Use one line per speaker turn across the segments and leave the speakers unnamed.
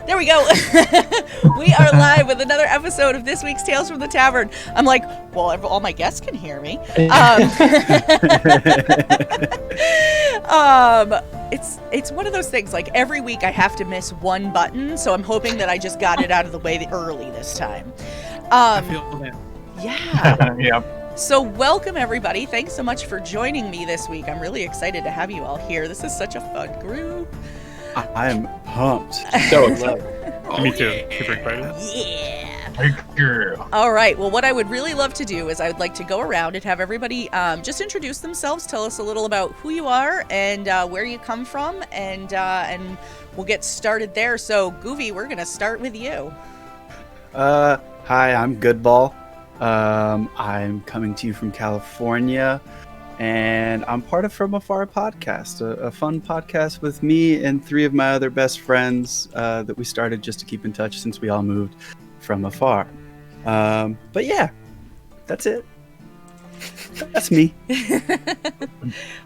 There we go. We are live with another episode of this week's Tales from the Tavern. I'm like, well, all my guests can hear me. It's one of those things, like every week I have to miss one button, so I'm hoping that I just got it out of the way early this time.
I feel that.
Yeah.
Yeah.
So welcome, everybody. Thanks so much for joining me this week. I'm really excited to have you all here. This is such a fun group.
I am pumped.
So excited.
Me too. Super excited.
Yeah.
Hey, girl.
All right. Well, what I would really love to do is I would like to go around and have everybody just introduce themselves, tell us a little about who you are and where you come from, and we'll get started there. So, Goovy, we're going to start with you.
Hi, I'm Goodball. I'm coming to you from California, and I'm part of From Afar podcast, a fun podcast with me and three of my other best friends that we started just to keep in touch since we all moved from afar. But yeah, that's it. That's me.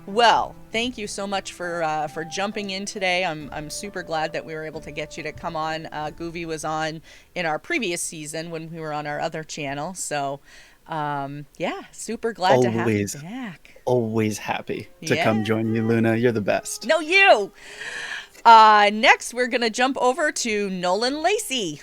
Well, thank you so much for jumping in today. I'm super glad that we were able to get you to come on. Goovy was on in our previous season when we were on our other channel. So, yeah, super glad to have you back.
Always happy to come join you, Luna. You're the best.
No, you. Next, we're gonna jump over to Nolan Lacey.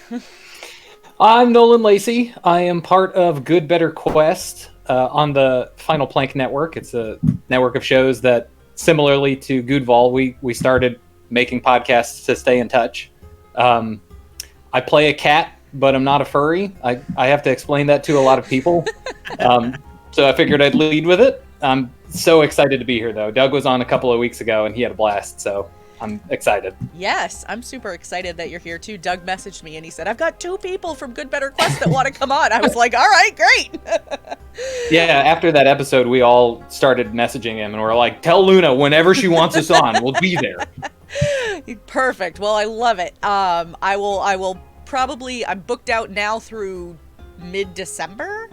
I'm Nolan Lacey. I am part of Good Better Quest on the Final Plank Network. It's a network of shows that, similarly to Goodval, we started making podcasts to stay in touch. I play a cat, but I'm not a furry. I have to explain that to a lot of people. So I figured I'd lead with it. I'm so excited to be here, though. Doug was on a couple of weeks ago, and he had a blast, so I'm excited.
Yes, I'm super excited that you're here too. Doug messaged me and he said, I've got 2 people from Good Better Quest that want to come on. I was like, all right, great.
Yeah, after that episode, we all started messaging him and we're like, tell Luna whenever she wants us on, we'll be there.
Perfect. Well, I love it. I will probably, I'm booked out now through mid-December.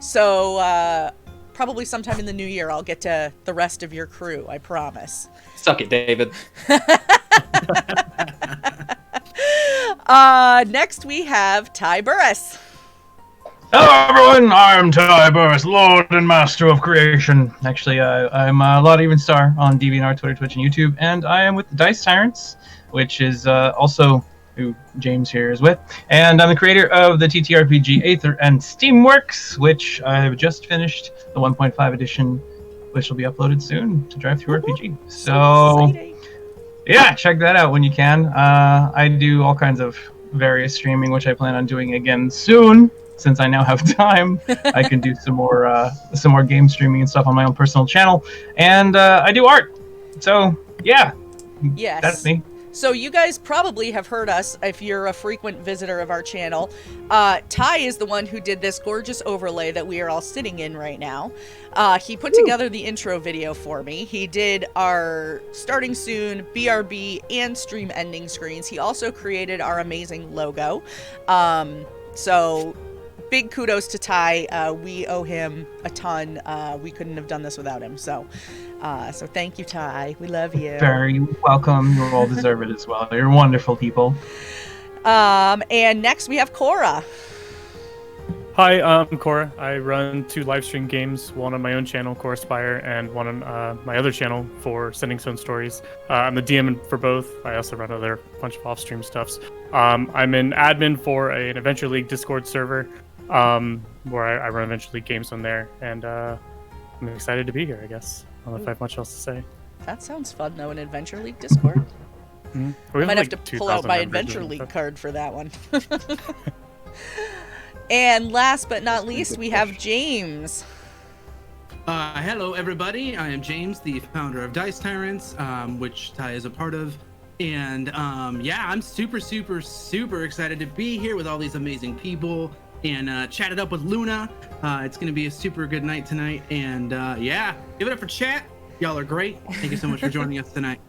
So probably sometime in the new year, I'll get to the rest of your crew. I promise.
Suck it, David.
Next we have Ty Burris.
Hello, everyone. I'm Ty Burris, Lord and Master of Creation. Actually, I'm a Lot Even Star on DeviantArt, Twitter, Twitch, and YouTube, and I am with the Dice Tyrants, which is also who James here is with. And I'm the creator of the TTRPG Aether and Steamworks, which I've just finished the 1.5 edition, which will be uploaded soon to Drive Through RPG. So, yeah, check that out when you can. I do all kinds of various streaming, which I plan on doing again soon. Since I now have time, I can do some more game streaming and stuff on my own personal channel. And I do art. So, yeah.
Yes.
That's me.
So you guys probably have heard us if you're a frequent visitor of our channel. Ty is the one who did this gorgeous overlay that we are all sitting in right now. He put together the intro video for me. He did our starting soon, BRB, and stream ending screens. He also created our amazing logo. So big kudos to Ty. We owe him a ton. We couldn't have done this without him. So thank you, Ty. We love you.
Very welcome. You all deserve it as well. You're wonderful people.
And next we have Cora.
Hi, I'm Cora. I run 2 live stream games, one on my own channel, Cora Spire, and one on my other channel for Sending Stone Stories. I'm the DM for both. I also run other bunch of off-stream stuffs. I'm an admin for an Adventure League Discord server, where I run Adventure League games on there, and I'm excited to be here, I guess. I don't know if I have much else to say.
That sounds fun, though, an Adventure League Discord.
Mm-hmm.
I might have to pull out my Adventure League card for that one. And last but not least, we have James.
Hello, everybody. I am James, the founder of Dice Tyrants, which Ty is a part of. And yeah, I'm super excited to be here with all these amazing people and chat it up with Luna. It's going to be a super good night tonight. And yeah, give it up for chat. Y'all are great. Thank you so much for joining us tonight.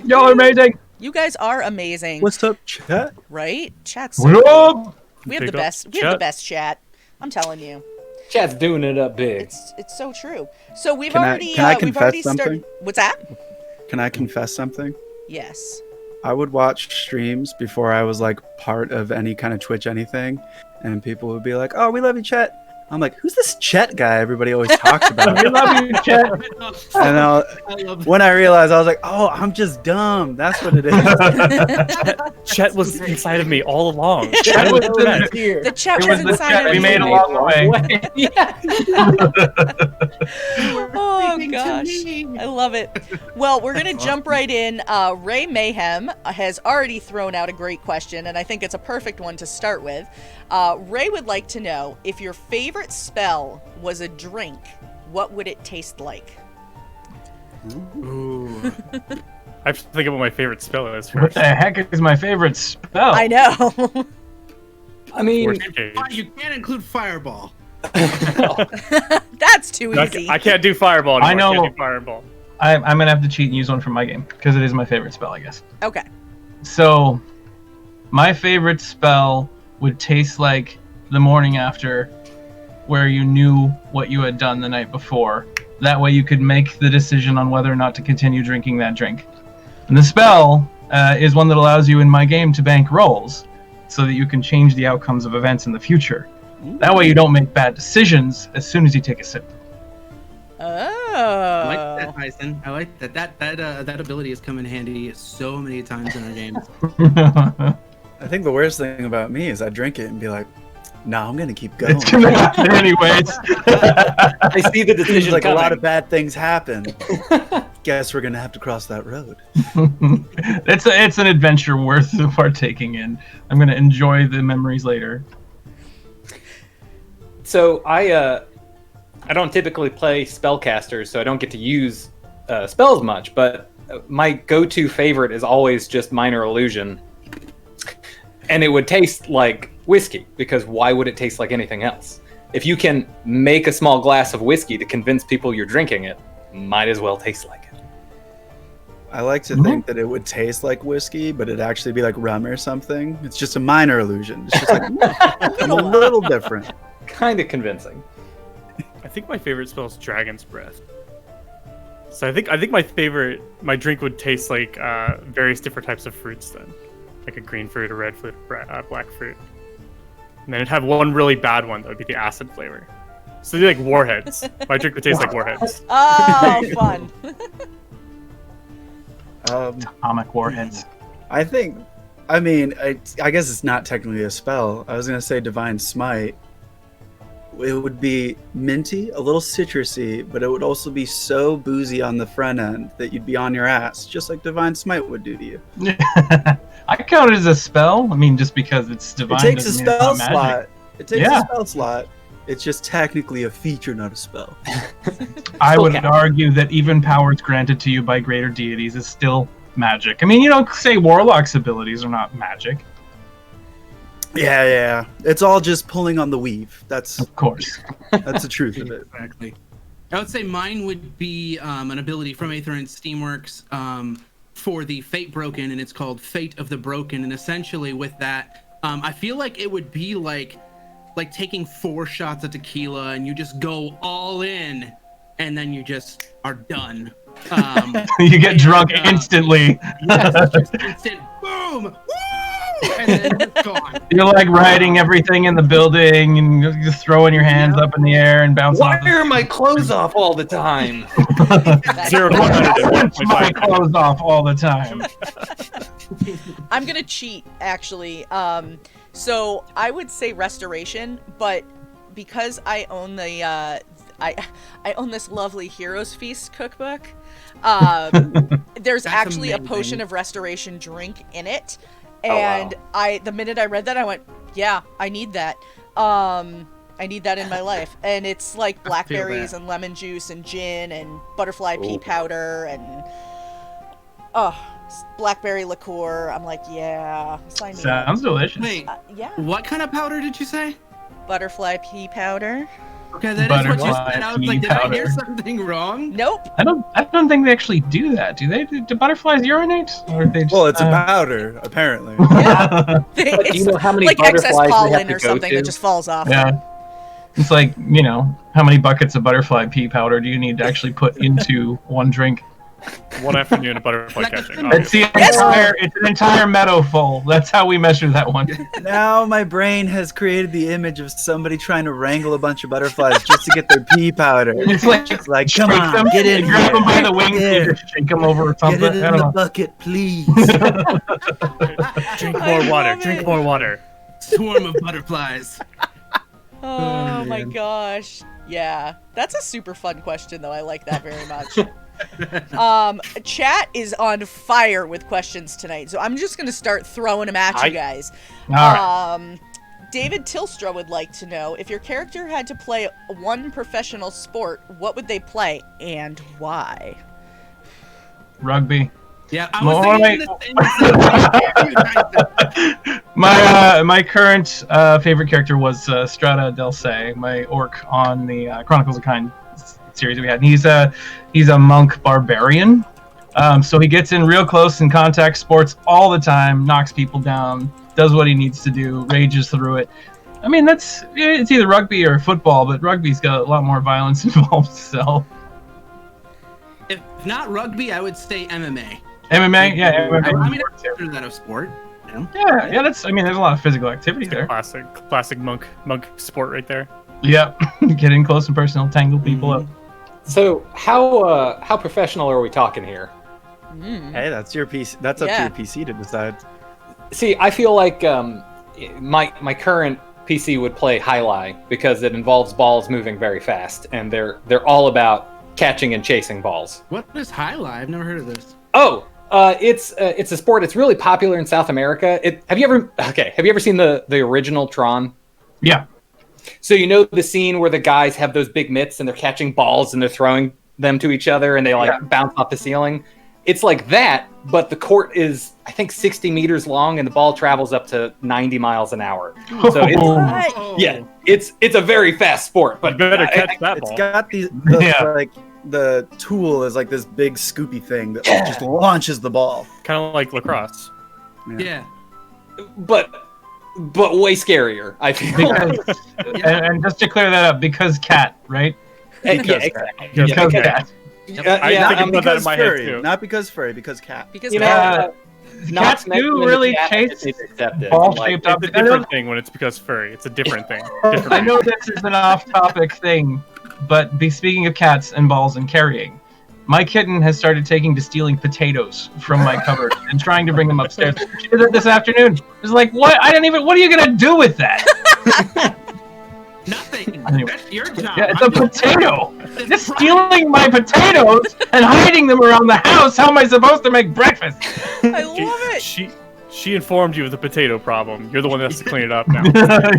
Y'all are amazing.
You guys are amazing.
What's up, chat?
Right? Chat's
What up?
We have the best. We have the best chat. I'm telling you.
Chat's doing it up big.
It's so true. So we've
Can
already
I
we've already
confess
started.
something?
What's that?
Can I confess something?
Yes.
I would watch streams before I was like part of any kind of Twitch anything, and people would be like, "Oh, we love you, Chet." I'm like, "Who's this Chet guy everybody always talks about?"
We love you, Chet.
And
I love
when I realized, I was like, "Oh, I'm just dumb. That's what it is."
Chet was inside of me all along.
Chet was
here.
The chat
It
was
was the
inside
chat
of
we
you.
made along the way.
Oh
Speaking to
gosh,
me.
I love it. Well, we're gonna jump right in. Ray Mayhem has already thrown out a great question, and I think it's a perfect one to start with. Ray would like to know, if your favorite spell was a drink, what would it taste like?
Ooh.
I have to think of what my favorite spell is
What
first.
the heck is my favorite spell?
I know.
I mean,
You can't include Fireball.
That's too easy.
I can't do Fireball anymore.
I know.
Can't do Fireball.
I'm gonna have to cheat and use one from my game because it is my favorite spell, I guess.
Okay.
So, my favorite spell would taste like the morning after, where you knew what you had done the night before. That way you could make the decision on whether or not to continue drinking that drink. And the spell is one that allows you in my game to bank rolls, so that you can change the outcomes of events in the future. That way you don't make bad decisions as soon as you take a sip.
I like that,
Oh.
Tyson. I like that. That ability has come in handy so many times in our games.
I think the worst thing about me is I drink it and be like, "Nah, I'm gonna keep going."
It's gonna happen anyways.
I see the
Seems
decision
like a lot of
coming.
bad things happen. Guess we're gonna have to cross that road.
It's an adventure worth partaking in. I'm gonna enjoy the memories later.
So I don't typically play spellcasters, so I don't get to use spells much. But my go-to favorite is always just minor illusion, and it would taste like whiskey, because why would it taste like anything else? If you can make a small glass of whiskey to convince people you're drinking it, might as well taste like it.
I like to think that it would taste like whiskey, but it'd actually be like rum or something. It's just a minor illusion. It's just like a little different.
Kind of convincing.
I think my favorite spell is Dragon's Breath. So I think my drink would taste like various different types of fruits then, like a green fruit, a red fruit, a black fruit, and then it'd have one really bad one that would be the acid flavor. So it'd be like warheads. My drink would taste like warheads.
Oh, fun.
Atomic warheads.
I think, I guess it's not technically a spell. I was gonna say Divine Smite. It would be minty, a little citrusy, but it would also be so boozy on the front end that you'd be on your ass, just like Divine Smite would do to you.
I count it as a spell. I mean, just because it's divine.
It takes a
doesn't mean it's
spell
not magic.
slot. It takes
Yeah.
a spell slot. It's just technically a feature, not a spell.
I
Still
would
counts.
argue that even powers granted to you by greater deities is still magic. I mean, say Warlock's abilities are not magic.
Yeah. It's all just pulling on the weave. That's
Of course.
the truth of it.
Exactly. I would say mine would be an ability from Aether and Steamworks for the Fate Broken, and it's called Fate of the Broken. And essentially, with that, I feel like it would be like taking 4 shots of tequila, and you just go all in, and then you just are done.
You get drunk instantly.
Yes, just instant boom, woo, and then it's gone.
You're like riding everything in the building and you're just throwing your hands up in the air and bouncing
Why
off.
are my clothes off all the time?
0 to 100 in
My
1.5.
clothes off all the time.
I'm gonna cheat, actually. So I would say restoration, but because I own the I own this lovely Heroes Feast cookbook. There's
That's
actually a
amazing.
potion of restoration drink in it,
Oh, wow.
and the minute I read that, I went, yeah, I need that. I need that in my life, and it's like blackberries
that.
and lemon juice and gin and butterfly pea
Ooh.
powder and blackberry liqueur. I'm like, yeah, sign me up.
Sounds delicious.
Wait,
Yeah,
what kind of powder did you say?
butterfly pea powder.
Okay, that is what you
Butterfly
said. I was
pea
like, did I hear
powder.
something wrong?
Nope.
I don't think they actually do that, do they? Do butterflies urinate? Or are they just,
Well, it's a powder, apparently.
Yeah.
But do
It's
you know how many
like excess
butterflies they have
pollen
to
or
go
something
to?
that just falls off.
Yeah. It's like, how many buckets of butterfly pea powder do you need to actually put into one drink?
One afternoon of butterfly
Like a
catching.
thunderbolt.
It's
obviously.
it's an entire meadow full. That's how we measure that one.
Now my brain has created the image of somebody trying to wrangle a bunch of butterflies just to get their pea powder.
It's like,
It's like,
shake
come on,
them,
get in
you grab them by
here.
the wings,
Yeah.
you just shake them over or something.
Get it
I
in
don't
the
know.
bucket, please.
Drink
I
more water.
love
Drink
it.
more water.
Swarm of butterflies.
Oh my
man.
gosh. Yeah. That's a super fun question though. I like that very much. Chat is on fire with questions tonight, so I'm just gonna start throwing them at you guys.
All right.
David Tilstra would like to know if your character had to play one professional sport, what would they play and why?
Rugby.
Yeah, I
Well,
was thinking the same thing.
My current favorite character was Strata Delse, my orc on the Chronicles of Kind series that we had. And he's a monk barbarian, so he gets in real close and contact sports all the time, knocks people down, does what he needs to do, rages through it. I mean, it's either rugby or football, but rugby's got a lot more violence involved. So
If not rugby, I would say MMA.
MMA, yeah,
I
MMA.
mean, I consider that a sport. You know?
Yeah, that's. I mean, there's a lot of physical activity there.
Classic monk sport right there.
Yep, get in close and personal, tangle people up.
So how professional are we talking here?
Hey, that's your PC. That's up to your PC to decide.
See, I feel like my current PC would play Highlight because it involves balls moving very fast, and they're all about catching and chasing balls.
What is Highlight? I've never heard of this.
Oh, it's a sport. It's really popular in South America. Have you ever seen the original Tron?
Yeah.
So you know the scene where the guys have those big mitts and they're catching balls and they're throwing them to each other and they bounce off the ceiling. It's like that, but the court is I think 60 meters long and the ball travels up to 90 miles an hour. So it's a very fast sport. But
You better catch that
It's
ball.
got these
Yeah.
like the tool is like this big scoopy thing that just launches the ball.
Kind of like lacrosse.
Yeah.
but way scarier, I feel.
Because, and just to clear that up, because cat, right?
Yeah,
Because
exactly.
Because
Yeah,
cat.
I
yeah,
think
I'm
about that in
because
my head
furry,
too.
not because furry, because cat.
Because
You know,
Yeah.
not
Cats
to mention
do
the
really
cat,
chase
it's accepted.
ball-shaped
It's a
objects.
different thing when it's because furry. It's a different thing. Different
I know this is an off-topic thing, but speaking of cats and balls and carrying, my kitten has started taking to stealing potatoes from my cupboard and trying to bring them upstairs. She did it this afternoon. It's like, what? What are you gonna do with that?
Nothing.
Anyway.
That's your job.
Yeah, it's a
I'm just-
potato.
It's
Just
right.
stealing my potatoes and hiding them around the house. How am I supposed to make breakfast?
I love it.
She informed you of the potato problem. You're the one that has to clean it up now.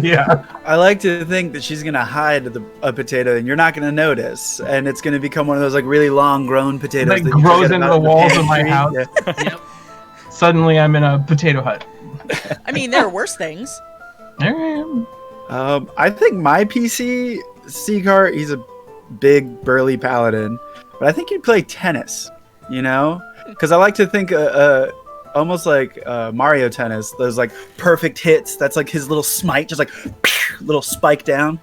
Yeah.
I like to think that she's gonna hide a potato and you're not gonna notice, and it's gonna become one of those like really long grown potatoes
Like
that you
grows
forget
into
about
the
in
walls of my
pantry.
house.
Yeah.
Yep.
Suddenly I'm in a potato hut.
I mean, there are worse things.
There I am.
I think my PC Seacar, he's a big burly paladin, but I think he'd play tennis. You know, because I like to think almost like Mario Tennis. Those like perfect hits. That's like his little smite, just like little spike down.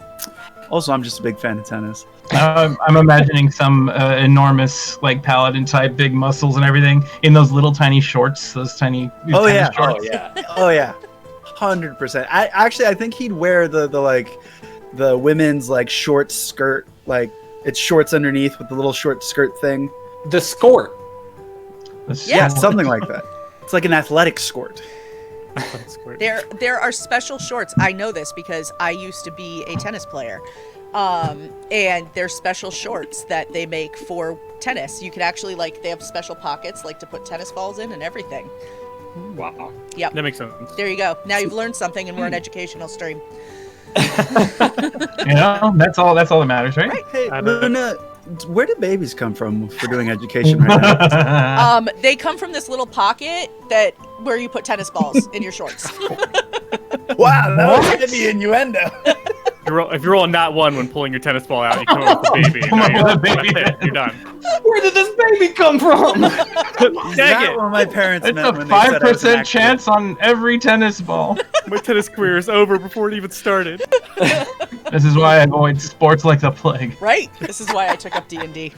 Also, I'm just a big fan of tennis.
I'm imagining some enormous, like paladin type, big muscles and everything in those little tiny shorts, those tiny.
Oh,
tennis
yeah.
shorts.
Oh yeah.
Oh yeah, 100%. I think he'd wear the like the women's like short skirt, like it's shorts underneath with the little short skirt thing.
The skort.
That's
Yeah,
so-
something like that. It's like an athletic skort.
There are special shorts. I know this because I used to be a tennis player. And there's special shorts that they make for tennis. You can actually they have special pockets to put tennis balls in and everything.
Wow.
Yep.
That makes sense.
There you go. Now you've learned something and we're an educational stream.
You know, that's all that matters, right?
Hey,
I know.
Luna, where do babies come from for doing education right now?
They come from this little pocket where you put tennis balls in your shorts.
Wow, that was heavy innuendo.
If you're rolling not one when pulling your tennis ball out, you come up with a baby.
Come up
Now
with a baby.
That's it. You're done.
Where did this baby come from?
Is
Dang
that
it.
what my parents
It's
meant
a
when they said I was an
5%
accident?
chance on every tennis ball.
My tennis career is over before it even started.
This is why I avoid sports like the plague.
Right? This is why I took up D&D.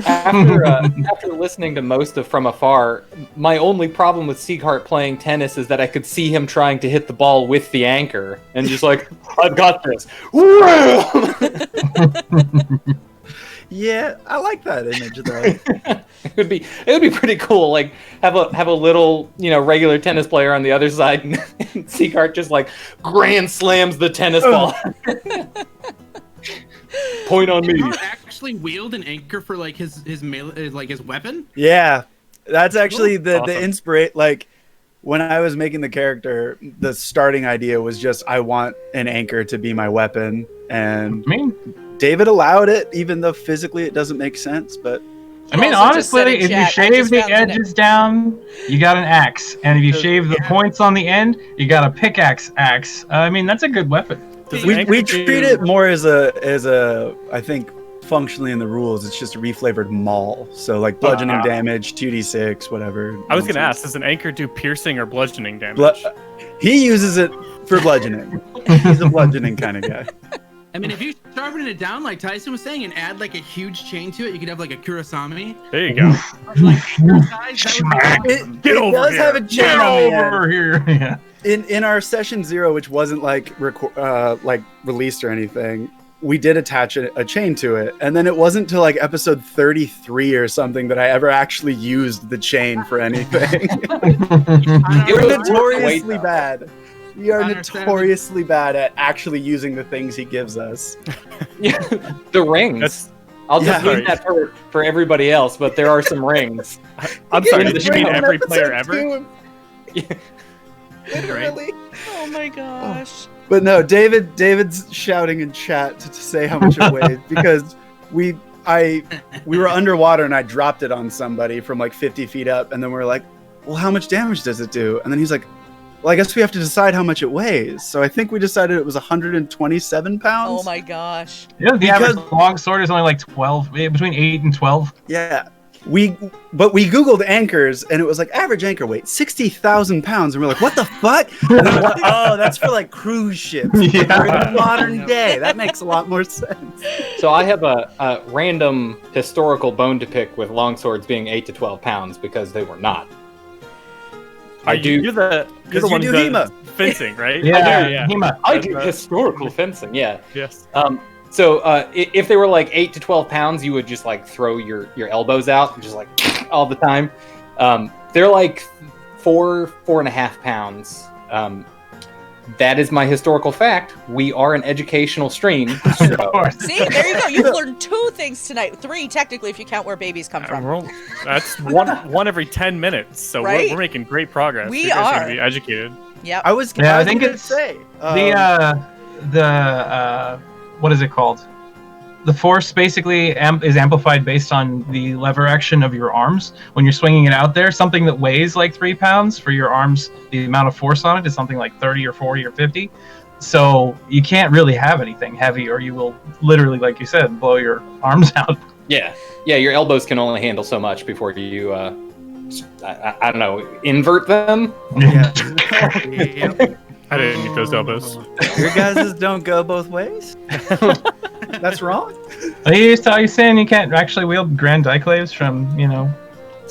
After listening to most of From Afar, my only problem with Sieghart playing tennis is that I could see him trying to hit the ball with the anchor and just like, I've got this.
Yeah, I like that image though.
It would be pretty cool. Like have a little regular tennis player on the other side, and Sieghart just like grand slams the tennis ball. Point on me.
Did Hart actually wield an anchor for like his weapon?
Yeah, that's actually the
Awesome.
inspirate. Like when I was making the character, the starting idea was just I want an anchor to be my weapon, and
I mean,
David allowed it, even though physically it doesn't make sense. But
Also just said in
honestly, if you
chat, I
shave
just
the
found the
edges down, you got an axe, and if you shave the points on the end, you got a pickaxe axe. I mean, that's a good weapon.
Does
we
an anchor
treat it more as a I think functionally in the rules it's just a reflavored maul. So like bludgeoning damage, 2d6, whatever.
I was gonna ask, does an anchor do piercing or bludgeoning damage?
He uses it for bludgeoning. He's a bludgeoning kind of guy.
I mean, if you sharpen it down like Tyson was saying and add like a huge chain to it, you could have like a Kurosami.
There you go.
Like your size, that would be awesome.
It
over
does
here.
have a chain
Get
on the end.
over here. Yeah.
In our session 0, which wasn't like like released or anything, we did attach a chain to it, and then it wasn't till like episode 33 or something that I ever actually used the chain for anything. We're notoriously bad. We are notoriously bad at actually using the things he gives us.
Yeah, the rings.
That's,
I'll just
Yeah.
leave that for everybody else, but there are some rings.
I'm
Give
sorry,
me
did
the
you mean
ring on
every
episode
player ever?
2.
Yeah.
Literally.
Oh my gosh.
But no, David's shouting in chat to say how much it weighs because we were underwater and I dropped it on somebody from like 50 feet up, and then we were like, well, how much damage does it do? And then he's like, well, I guess we have to decide how much it weighs. So I think we decided it was 127 pounds.
Oh my gosh.
Yeah, the
Because-
average longsword is only like 12, between 8 and 12.
Yeah. We Googled anchors and it was like average anchor weight 60,000 pounds, and we're like, what the fuck? And then we're like, oh, that's for like cruise ships.
Yeah.
We're in the modern day. That makes a lot more sense.
So I have a random historical bone to pick with longswords being 8 to 12 pounds because they were not. I do.
You're the
you
one
do
who does
HEMA.
fencing, right?
Yeah, Hema.
I do historical fencing. Yeah.
Yes.
So if they were like 8 to 12 pounds, you would just like throw your elbows out and just like all the time. They're like 4.5 pounds. That is my historical fact. We are an educational stream.
Of
So
course.
See, there you go. You've learned 2 things tonight. 3, technically, if you count where babies come from.
That's one every 10 minutes. So
Right?
we're making great progress.
We
You guys
are.
Going to be educated.
Yep.
I was
Yeah, I
was
think
gonna
it's
say
the what is it called? The force basically is amplified based on the lever action of your arms. When you're swinging it out there, something that weighs like 3 pounds for your arms, the amount of force on it is something like 30 or 40 or 50. So you can't really have anything heavy, or you will literally, like you said, blow your arms out.
yeah, your elbows can only handle so much before you I don't know, invert them.
yeah.
I didn't need those elbows.
Your guys' don't go both ways. That's wrong.
Are you saying you can't actually wield grand diclaves from,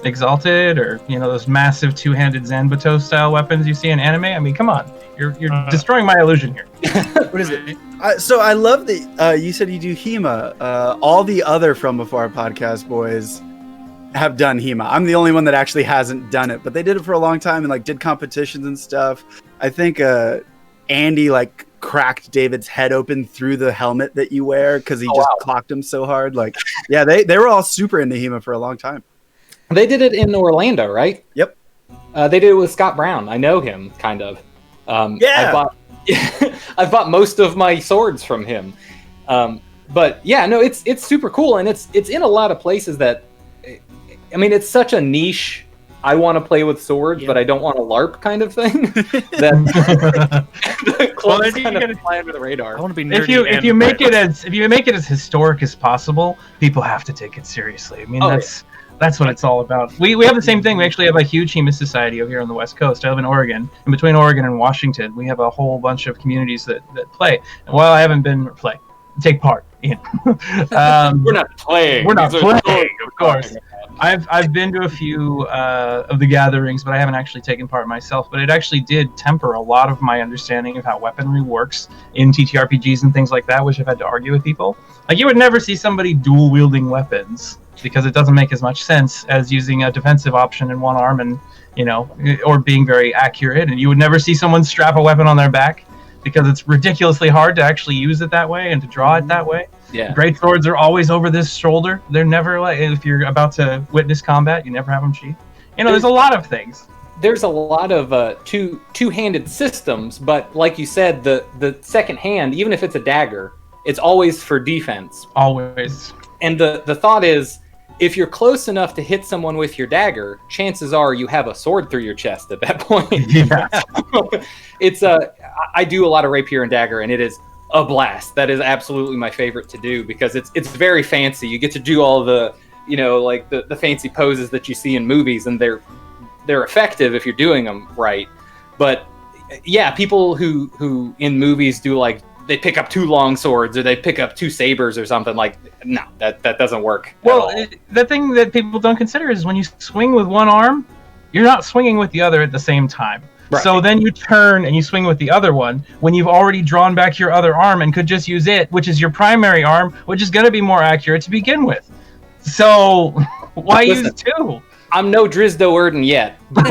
Exalted, or those massive two-handed Zanbato style weapons you see in anime? I mean, come on, you're destroying my illusion here.
What is it? So I love that you said you do HEMA. All the other From Afar podcast boys have done HEMA. I'm the only one that actually hasn't done it, but they did it for a long time and like did competitions and stuff. I think Andy like cracked David's head open through the helmet that you wear because he just clocked him so hard. Like, yeah, they were all super into HEMA for a long time.
They did it in Orlando, right?
Yep.
They did it with Scott Brown. I know him, kind of.
Yeah.
I bought most of my swords from him. But yeah, no, it's super cool, and it's in a lot of places that. I mean, it's such a niche. I want to play with swords, but I don't want to LARP kind of thing. That the club's
then you
kind
gotta-
of fly under the radar.
I want to be nerdy.
If you make it as historic as possible, people have to take it seriously. I mean, that's what it's all about. We have the same thing. We actually have a huge HEMA society over here on the West Coast. I live in Oregon, and between Oregon and Washington, we have a whole bunch of communities that play. And while I haven't been take part,
We're not playing.
We're not
These are
playing, of course. I've been to a few of the gatherings, but I haven't actually taken part myself. But it actually did temper a lot of my understanding of how weaponry works in TTRPGs and things like that, which I've had to argue with people. Like, you would never see somebody dual wielding weapons because it doesn't make as much sense as using a defensive option in one arm and, or being very accurate. And you would never see someone strap a weapon on their back because it's ridiculously hard to actually use it that way and to draw it that way.
Yeah.
Great swords are always over this shoulder. They're never like, if you're about to witness combat, you never have them sheathed. There's a lot of things.
There's a lot of two-handed systems, but like you said, the second hand, even if it's a dagger, it's always for defense.
Always.
And the thought is, if you're close enough to hit someone with your dagger, chances are you have a sword through your chest at that point.
Yeah.
It's I do a lot of rapier and dagger, and it is a blast. That is absolutely my favorite to do because it's very fancy. You get to do all the like the fancy poses that you see in movies, and they're effective if you're doing them right. But yeah, people who in movies do like they pick up 2 long swords or they pick up 2 sabers or something, like, no, that doesn't work.
Well, the thing that people don't consider is when you swing with one arm, you're not swinging with the other at the same time. Right. So then you turn and you swing with the other one when you've already drawn back your other arm and could just use it, which is your primary arm, which is going to be more accurate to begin with. So why use 2?
I'm no Drizdo Erden yet, but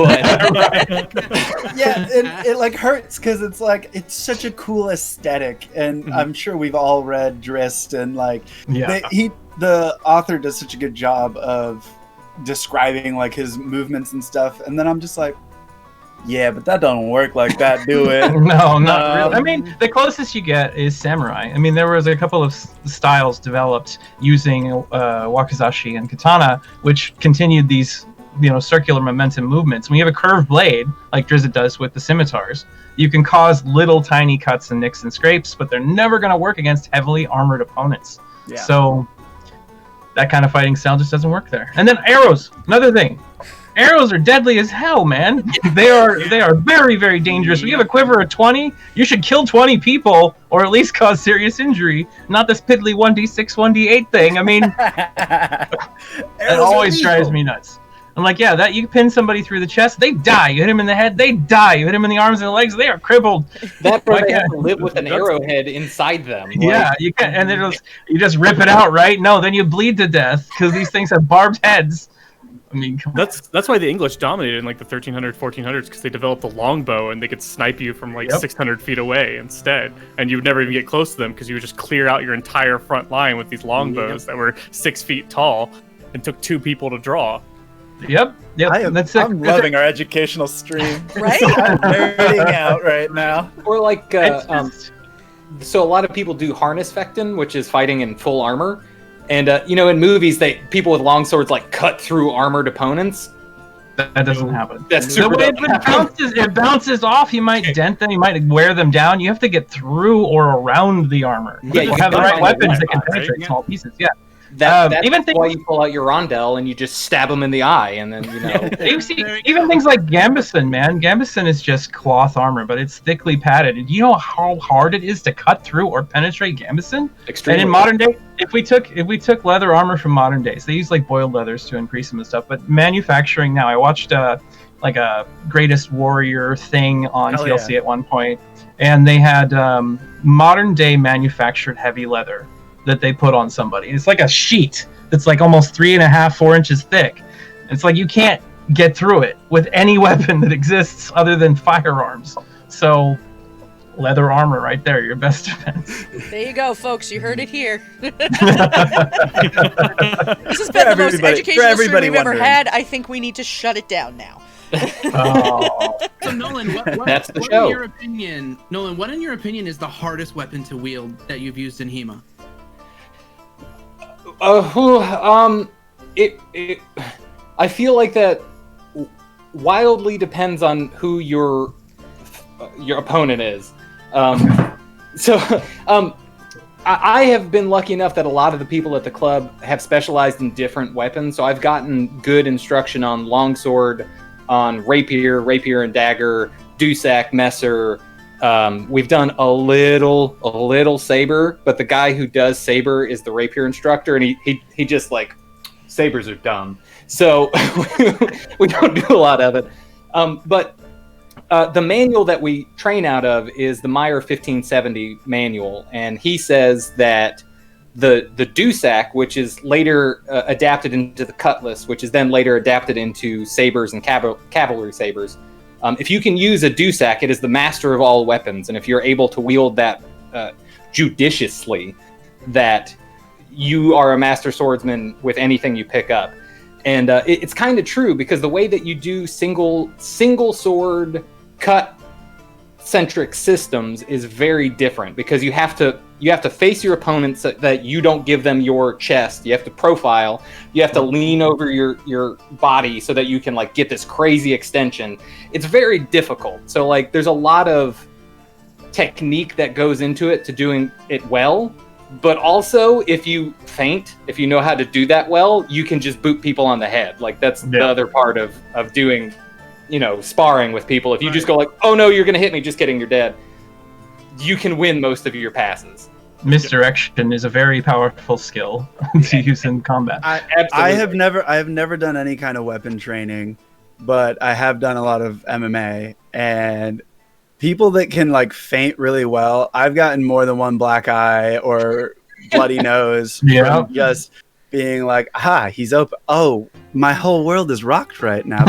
yeah, it like hurts because it's like it's such a cool aesthetic, and I'm sure we've all read Drizzt, and like the author does such a good job of describing like his movements and stuff, and then I'm just like, yeah, but that don't work like that, do it?
No, not really. I mean, the closest you get is samurai. I mean, there was a couple of styles developed using wakizashi and katana, which continued these, circular momentum movements. When you have a curved blade, like Drizzt does with the scimitars, you can cause little tiny cuts and nicks and scrapes, but they're never going to work against heavily armored opponents. Yeah. So that kind of fighting style just doesn't work there. And then arrows, another thing. Arrows are deadly as hell, man. They are very, very dangerous. When you have a quiver of 20, you should kill 20 people or at least cause serious injury, not this piddly 1d6, 1d8 thing. I mean, it always drives me nuts. I'm like, yeah, that you pin somebody through the chest, they die. You hit them in the head, they die. You hit them in the arms and the legs, they are crippled.
That's why they have to live with an arrowhead inside them. Like,
yeah, you can, and you just rip it out, right? No, then you bleed to death because these things have barbed heads. I mean,
that's why the English dominated in like the 1300s, 1400s, because they developed the longbow and they could snipe you from like 600 feet away instead, and you would never even get close to them because you would just clear out your entire front line with these longbows that were 6 feet tall and took 2 people to draw.
Yep.
I'm loving our educational stream.
Right?
I'm nerding out right now.
Or like, so a lot of people do harness fectin, which is fighting in full armor. And, in movies, people with long swords, like, cut through armored opponents.
That doesn't happen.
That's super
the way it bounces off, you might dent them, you might wear them down. You have to get through or around the armor.
Yeah,
you have the right weapons that can penetrate small pieces. Yeah.
That's why you pull out your rondelle and you just stab them in the eye, and then
you see, even things like Gambesson, man. Gambesson is just cloth armor, but it's thickly padded. And you know how hard it is to cut through or penetrate Gambesson?
Extremely.
And in modern day, if we took leather armor from modern days, they use like boiled leathers to increase them and stuff. But manufacturing now, I watched like a Greatest Warrior thing on TLC at one point, and they had modern day manufactured heavy leather that they put on somebody. It's like a sheet that's like almost 3.5-4 inches thick. It's like you can't get through it with any weapon that exists other than firearms. So leather armor right there, your best defense.
There you go, folks. You heard it here. This has been the most educational stream we've ever had. I think we need to shut it down now.
So Nolan,
That's the
what
show.
in your opinion, what in your opinion is the hardest weapon to wield that you've used in HEMA?
I feel like that wildly depends on who your opponent is. I have been lucky enough that a lot of the people at the club have specialized in different weapons, so I've gotten good instruction on longsword, on rapier and dagger, Dusak, Messer, We've done a little saber, but the guy who does saber is the rapier instructor, and he just like, sabers are dumb, so we don't do a lot of it. But the manual that we train out of is the Meyer 1570 manual, and he says that the Dusak, which is later adapted into the cutlass, which is then later adapted into sabers and cavalry sabers. If you can use a Dusak, it is the master of all weapons, and if you're able to wield that judiciously, that you are a master swordsman with anything you pick up. And it's kind of true, because the way that you do single sword cut centric systems is very different, because you have to face your opponent so that you don't give them your chest. You have to profile. You have to lean over your body so that you can like get this crazy extension. It's very difficult. So like there's a lot of technique that goes into it to doing it well. But also, if you feint, if you know how to do that well, you can just boot people on the head. Like that's the other part of doing, sparring with people. If you just go like, oh no, you're gonna hit me, just kidding, you're dead. You can win most of your passes.
Misdirection is a very powerful skill to use in combat.
I have never done any kind of weapon training, but I have done a lot of MMA, and people that can like feint really well, I've gotten more than one black eye or bloody nose from just being like, he's open. Oh, my whole world is rocked right now.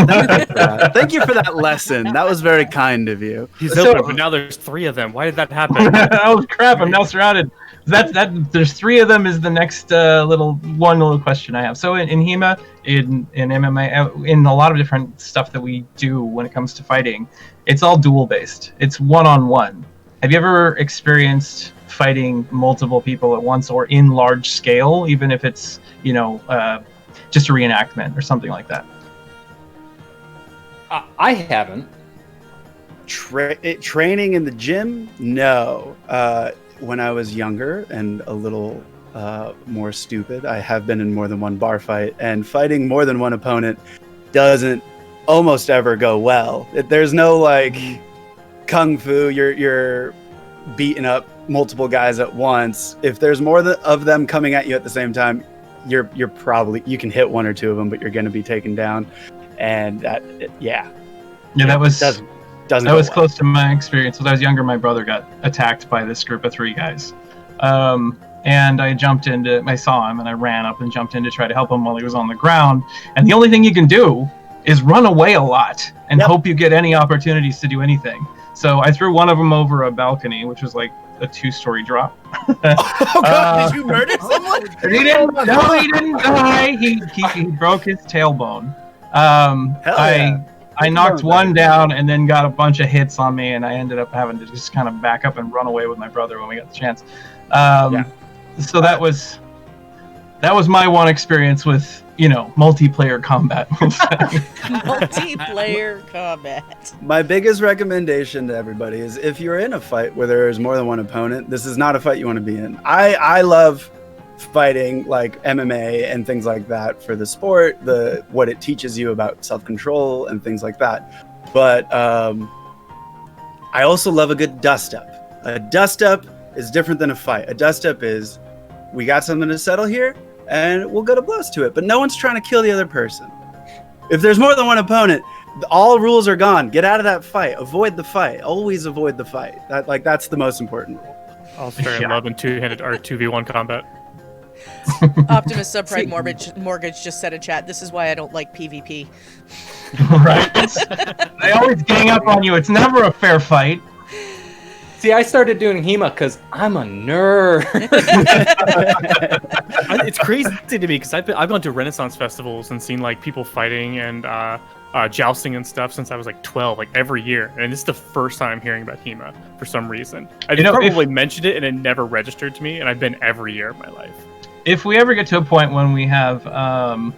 Thank you for that lesson. That was very kind of you.
He's open, but now there's 3 of them. Why did that happen?
Oh crap! I'm now surrounded. There's 3 of them is the next little question I have. So in HEMA, in MMA, in a lot of different stuff that we do when it comes to fighting, it's all duel based. It's one-on-one. Have you ever experienced fighting multiple people at once or in large scale, even if it's just a reenactment or something like that?
I haven't.
Training in the gym? No. When I was younger and a little more stupid, I have been in more than one bar fight, and fighting more than one opponent doesn't almost ever go well. There's no like kung fu, you're beating up multiple guys at once. If there's more of them coming at you at the same time, you can hit 1 or 2 of them, but you're going to be taken down. And that was close to my experience. When I was younger, my brother got attacked by this group of 3 guys. And I saw him and I ran up and jumped in to try to help him while he was on the ground. And the only thing you can do is run away a lot and hope you get any opportunities to do anything. So I threw one of them over a balcony, which was like a 2-story drop. Oh God! Did you murder someone?
He didn't die. He broke his tailbone. I knocked one down and then got a bunch of hits on me, and I ended up having to just kind of back up and run away with my brother when we got the chance. So that was my one experience with multiplayer combat.
Multiplayer combat.
My biggest recommendation to everybody is, if you're in a fight where there's more than one opponent, this is not a fight you want to be in. I love fighting like MMA and things like that for the sport, what it teaches you about self-control and things like that. But I also love a good dust-up. A dust-up is different than a fight. A dust-up is, we got something to settle here, and we'll go to blows to it, but no one's trying to kill the other person. If there's more than one opponent, all rules are gone. Get out of that fight. Avoid the fight. Always avoid the fight. That's the most important rule.
I'll start love in 2-handed or 2v1 combat.
Optimus Subprime Mortgage just said in chat, this is why I don't like PvP.
Right? They always gang up on you. It's never a fair fight.
See, I started doing HEMA because I'm a nerd.
It's crazy to me because I've gone to Renaissance festivals and seen like people fighting and jousting and stuff since I was like 12, like every year. And this is the first time I'm hearing about HEMA for some reason. I probably mentioned it and it never registered to me, and I've been every year of my life.
If we ever get to a point when we have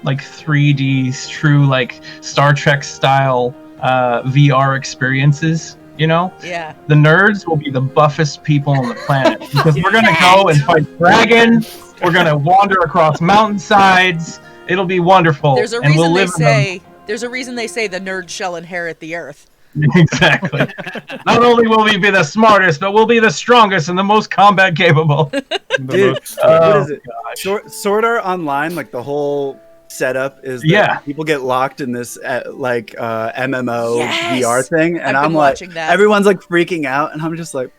like 3D, true like Star Trek style VR experiences, the nerds will be the buffest people on the planet, because we're gonna go and fight dragons. We're gonna wander across mountainsides. It'll be wonderful.
There's a reason they say the nerds shall inherit the earth.
Exactly. Not only will we be the smartest, but we'll be the strongest and the most combat capable.
Dude, what
Oh,
is it? Sword Art Online, like the whole setup is that
Yeah.
people get locked in this MMO
Yes!
VR thing, and
I've been
I'm like,
watching that.
everyone's like freaking out, and I'm just like,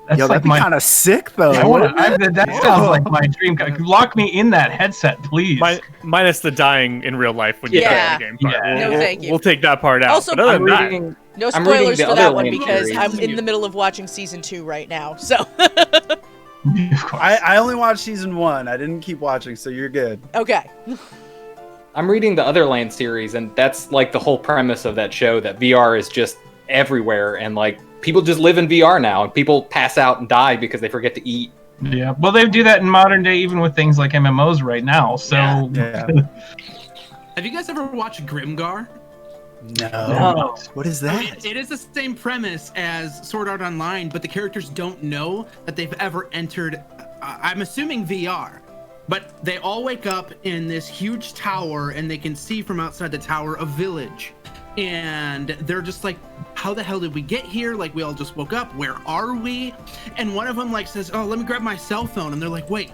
That's
yo,
like
that'd be
my.
kind of sick though.
I want
wouldn't it?
that sounds like my dream. Lock me in that headset, please.
Minus the dying in real life when you
Yeah.
play the game. Part.
Yeah.
No, thank you.
We'll take that part out.
Also,
but other
I'm
than that,
reading.
No
I'm reading
spoilers
the
for
other
that one
Land
because
series.
I'm in the middle of watching season 2 right now. So
Of course.
I only watched season 1. I didn't keep watching, so you're good.
okay.
I'm reading the Other Land series, and that's like the whole premise of that show. That VR is just everywhere, and like people just live in VR now, and people pass out and die because they forget to eat.
Yeah. Well, they do that in modern day, even with things like MMOs right now. So.
Yeah.
Have you guys ever watched Grimgar?
No. What is
I mean,
that?
it is the same premise as Sword Art Online, but the characters don't know that they've ever entered, I'm assuming VR, but they all wake up in this huge tower and they can see from outside the tower a village. And they're just like, how the hell did we get here? Like, we all just woke up. Where are we? And one of them like says, oh, let me grab my cell phone. And they're like, wait,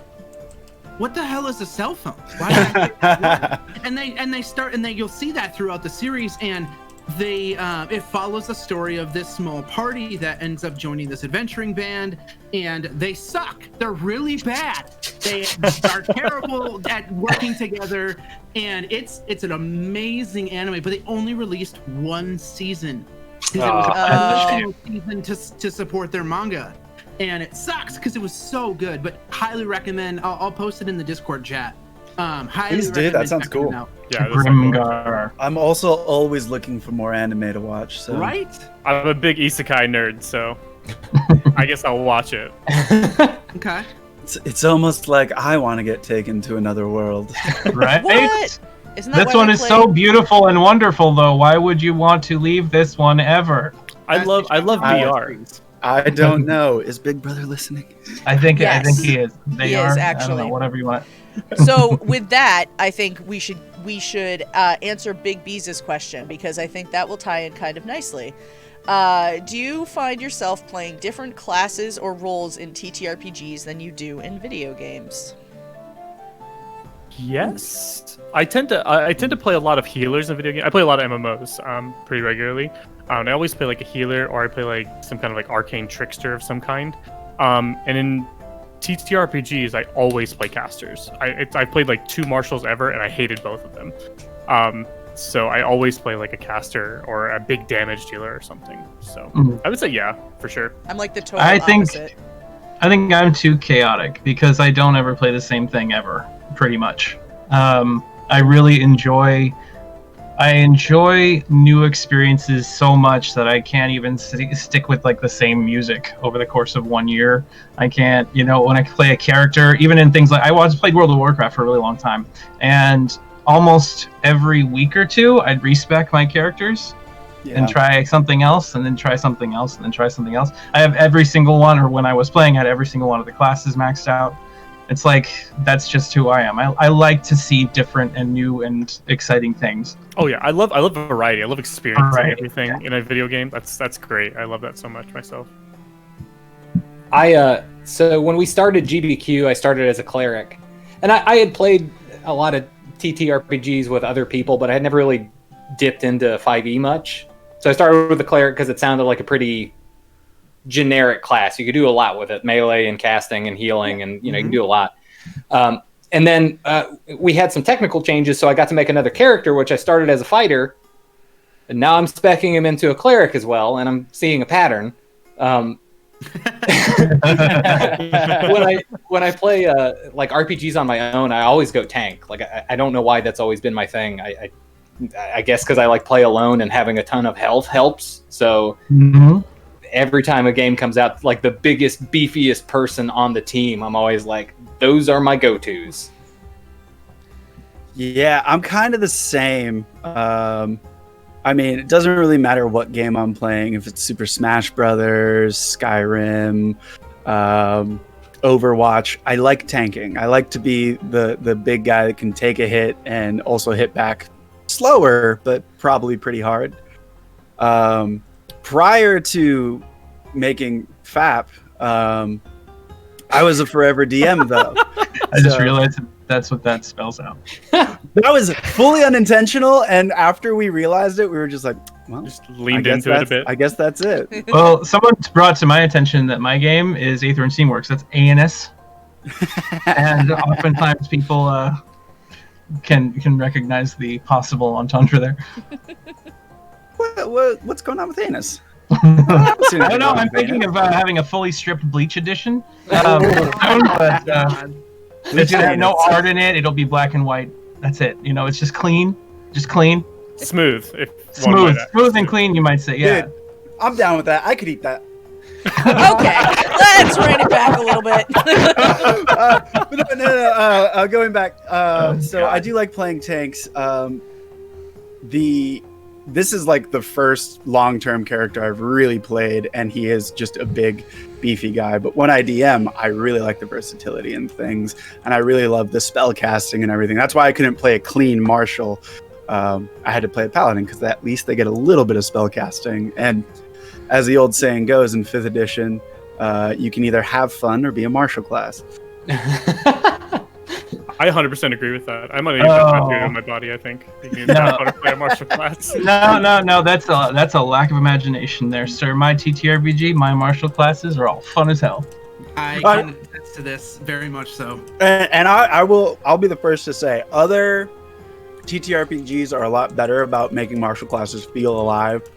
what the hell is a cell phone? Why and they start, and you'll see that throughout the series, and they it follows the story of this small party that ends up joining this adventuring band, and they suck. They're really bad. They are terrible at working together, and it's an amazing anime, but they only released one season because it was a promotional season to support their manga. And it sucks because it was so good, but highly recommend. I'll post it in the Discord chat. Highly
Please do,
recommend
that sounds
checking
cool.
it out.
yeah, that's cool.
Grimgar.
I'm also always looking for more anime to watch. So.
Right?
I'm a big isekai nerd, so I guess I'll watch it.
Okay.
It's almost like I want to get taken to another world.
Right?
What? Isn't that
This
why
one
we
is
play-
so beautiful and wonderful, though. Why would you want to leave this one ever?
I love VR.
I don't know. Is Big Brother listening?
I think
Yes.
he is. They
He
are.
is,
I don't
actually.
know, whatever you want.
So with that, I think we should answer Big B's question because I think that will tie in kind of nicely. Do you find yourself playing different classes or roles in TTRPGs than you do in video games?
Yes, I tend to play a lot of healers in video games. I play a lot of MMOs pretty regularly. I always play like a healer, or I play like some kind of like arcane trickster of some kind. And in TTRPGs, I always play casters. I've played like 2 martials ever, and I hated both of them. So I always play like a caster or a big damage dealer or something. So I would say yeah, for sure.
I'm like the total
I think
opposite.
I'm too chaotic because I don't ever play the same thing ever, pretty much. I really enjoy new experiences so much that I can't even stick with like the same music over the course of 1 year. I can't, when I play a character, even in things like I played World of Warcraft for a really long time, and almost every week or two I'd respec my characters and try something else, and then try something else, and then try something else. I have every single one, or when I was playing, I had every single one of the classes maxed out. It's like, that's just who I am. I like to see different and new and exciting things.
Oh yeah, I love variety. I love experiencing
Variety,
everything in a video game. That's great. I love that so much myself.
So when we started GBQ, I started as a cleric, and I had played a lot of TTRPGs with other people, but I had never really dipped into 5e much. So I started with the cleric because it sounded like a pretty generic class. You could do a lot with it, melee and casting and healing, and you can do a lot. And then we had some technical changes, so I got to make another character, which I started as a fighter, and now I'm speccing him into a cleric as well, and I'm seeing a pattern. When I play like RPGs on my own, I always go tank. Like I don't know why that's always been my thing. I guess because I like play alone and having a ton of health helps. So every time a game comes out, like the biggest, beefiest person on the team, I'm always like, those are my go-tos.
Yeah, I'm kind of the same. I mean, it doesn't really matter what game I'm playing, if it's Super Smash Brothers, Skyrim, Overwatch. I like tanking. I like to be the big guy that can take a hit and also hit back slower, but probably pretty hard. Prior to making FAP, I was a forever DM though.
I just realized that's what that spells out.
That was fully unintentional, and after we realized it, we were just like, well,
Just leaned into it a bit.
I guess that's it.
Well, someone brought to my attention that my game is Aether and Steamworks. That's ANS. And oftentimes people can recognize the possible entendre there.
What's going on with anus?
I don't know. I'm thinking of having a fully stripped Bleach edition. But, it's gonna have no art in it. It'll be black and white. That's it. You know, it's just clean. Just clean.
Smooth.
Smooth and clean, you might say. Yeah.
Dude, I'm down with that. I could eat that.
Okay, let's rein it back a little bit.
No. Going back. So
God.
I do like playing tanks. This is like the first long-term character I've really played, and he is just a big, beefy guy. But when I DM, I really like the versatility and things, and I really love the spell casting and everything. That's why I couldn't play a clean martial. I had to play a paladin because at least they get a little bit of spell casting. And as the old saying goes in 5th edition, you can either have fun or be a martial class.
I 100% agree with that. I might even have that in my body, I think. You can how to play a martial class.
No. That's a lack of imagination there, sir. My TTRPG, my martial classes are all fun as hell.
I can attest to this very much so.
And I'll be the first to say other TTRPGs are a lot better about making martial classes feel alive.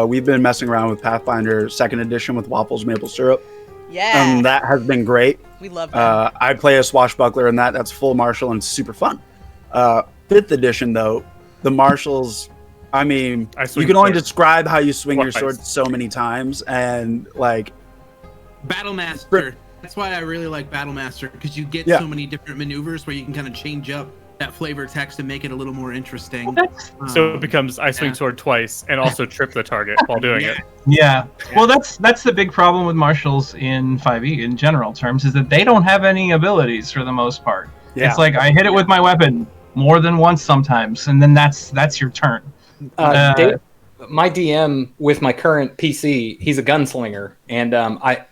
We've been messing around with Pathfinder 2nd edition with Waffles Maple Syrup.
Yeah.
And that has been great.
We love that.
I play a swashbuckler in that. That's full martial and super fun. 5th edition, though, the martials, I mean, you can only describe how you swing your sword so many times. And, like...
Battlemaster. That's why I really like Battlemaster, because you get so many different maneuvers where you can kind of change up that flavor text and make it a little more interesting.
So it becomes I swing sword twice and also trip the target while doing it.
Yeah. Well, that's the big problem with martials in 5e in general terms, is that they don't have any abilities for the most part. Yeah. It's like I hit it with my weapon more than once sometimes, and then that's your turn.
My DM with my current PC, he's a gunslinger, and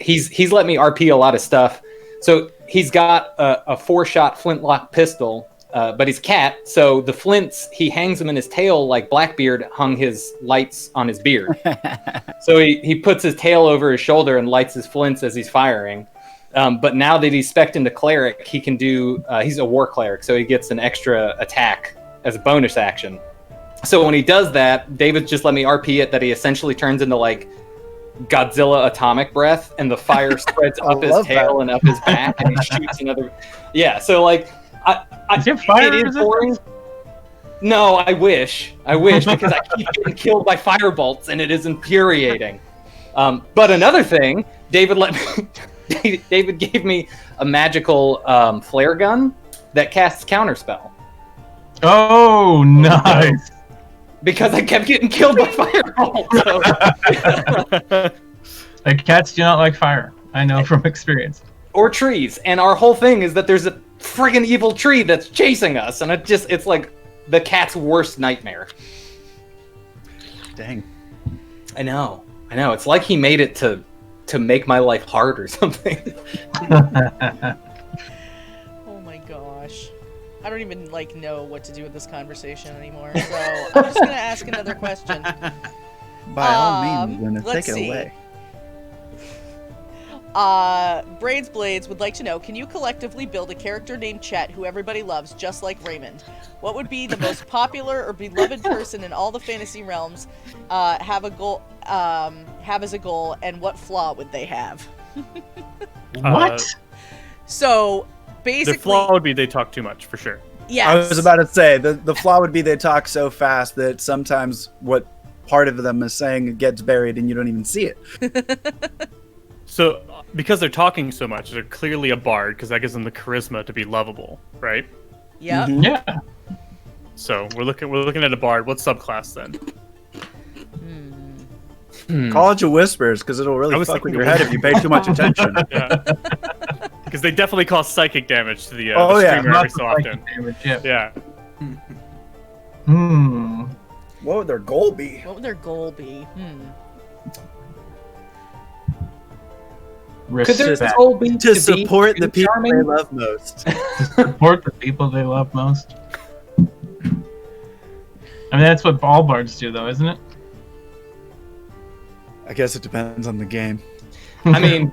he's let me RP a lot of stuff. So he's got a 4-shot flintlock pistol. But he's cat, so the flints, he hangs them in his tail like Blackbeard hung his lights on his beard. So he puts his tail over his shoulder and lights his flints as he's firing. But now that he's spec'd into cleric, he can do, he's a war cleric, so he gets an extra attack as a bonus action. So when he does that, David just let me RP it that he essentially turns into like Godzilla atomic breath, and the fire spreads up his tail and up his back, and he shoots another. Yeah, so like,
is it fire
boring. No, I wish because I keep getting killed by fire bolts and it is infuriating. But another thing, David gave me a magical flare gun that casts counterspell.
Oh, nice!
Because I kept getting killed by fire bolts. So.
Like cats do not like fire. I know from experience.
Or trees, and our whole thing is that there's a friggin' evil tree that's chasing us, and it's like the cat's worst nightmare.
Dang.
I know. It's like he made it to make my life hard or something.
Oh my gosh. I don't even know what to do with this conversation anymore, so I'm just gonna ask another question.
By all means, I'm gonna take it away.
Braids Blades would like to know, can you collectively build a character named Chet who everybody loves, just like Raymond? What would be the most popular or beloved person in all the fantasy realms have as a goal, and what flaw would they have?
What?
So, basically...
The flaw would be they talk too much, for sure.
Yes.
I was about to say, the flaw would be they talk so fast that sometimes what part of them is saying gets buried and you don't even see it.
So, because they're talking so much, they're clearly a bard, because that gives them the charisma to be lovable, right?
Yep.
Mm-hmm. Yeah.
So we're looking at a bard. What subclass then?
College of Whispers, because it'll really fuck with your head if you pay too much attention.
Yeah. Because they definitely cause psychic damage to the streamer every so often.
Damage, yeah.
Yeah.
What would their goal be?
What would their goal be?
Could their
Respect.
goal be
To
be
support the
too
people
charming?
they love most.
Support the people they love most. I mean, that's what all bards do, though, isn't it?
I guess it depends on the game.
I mean,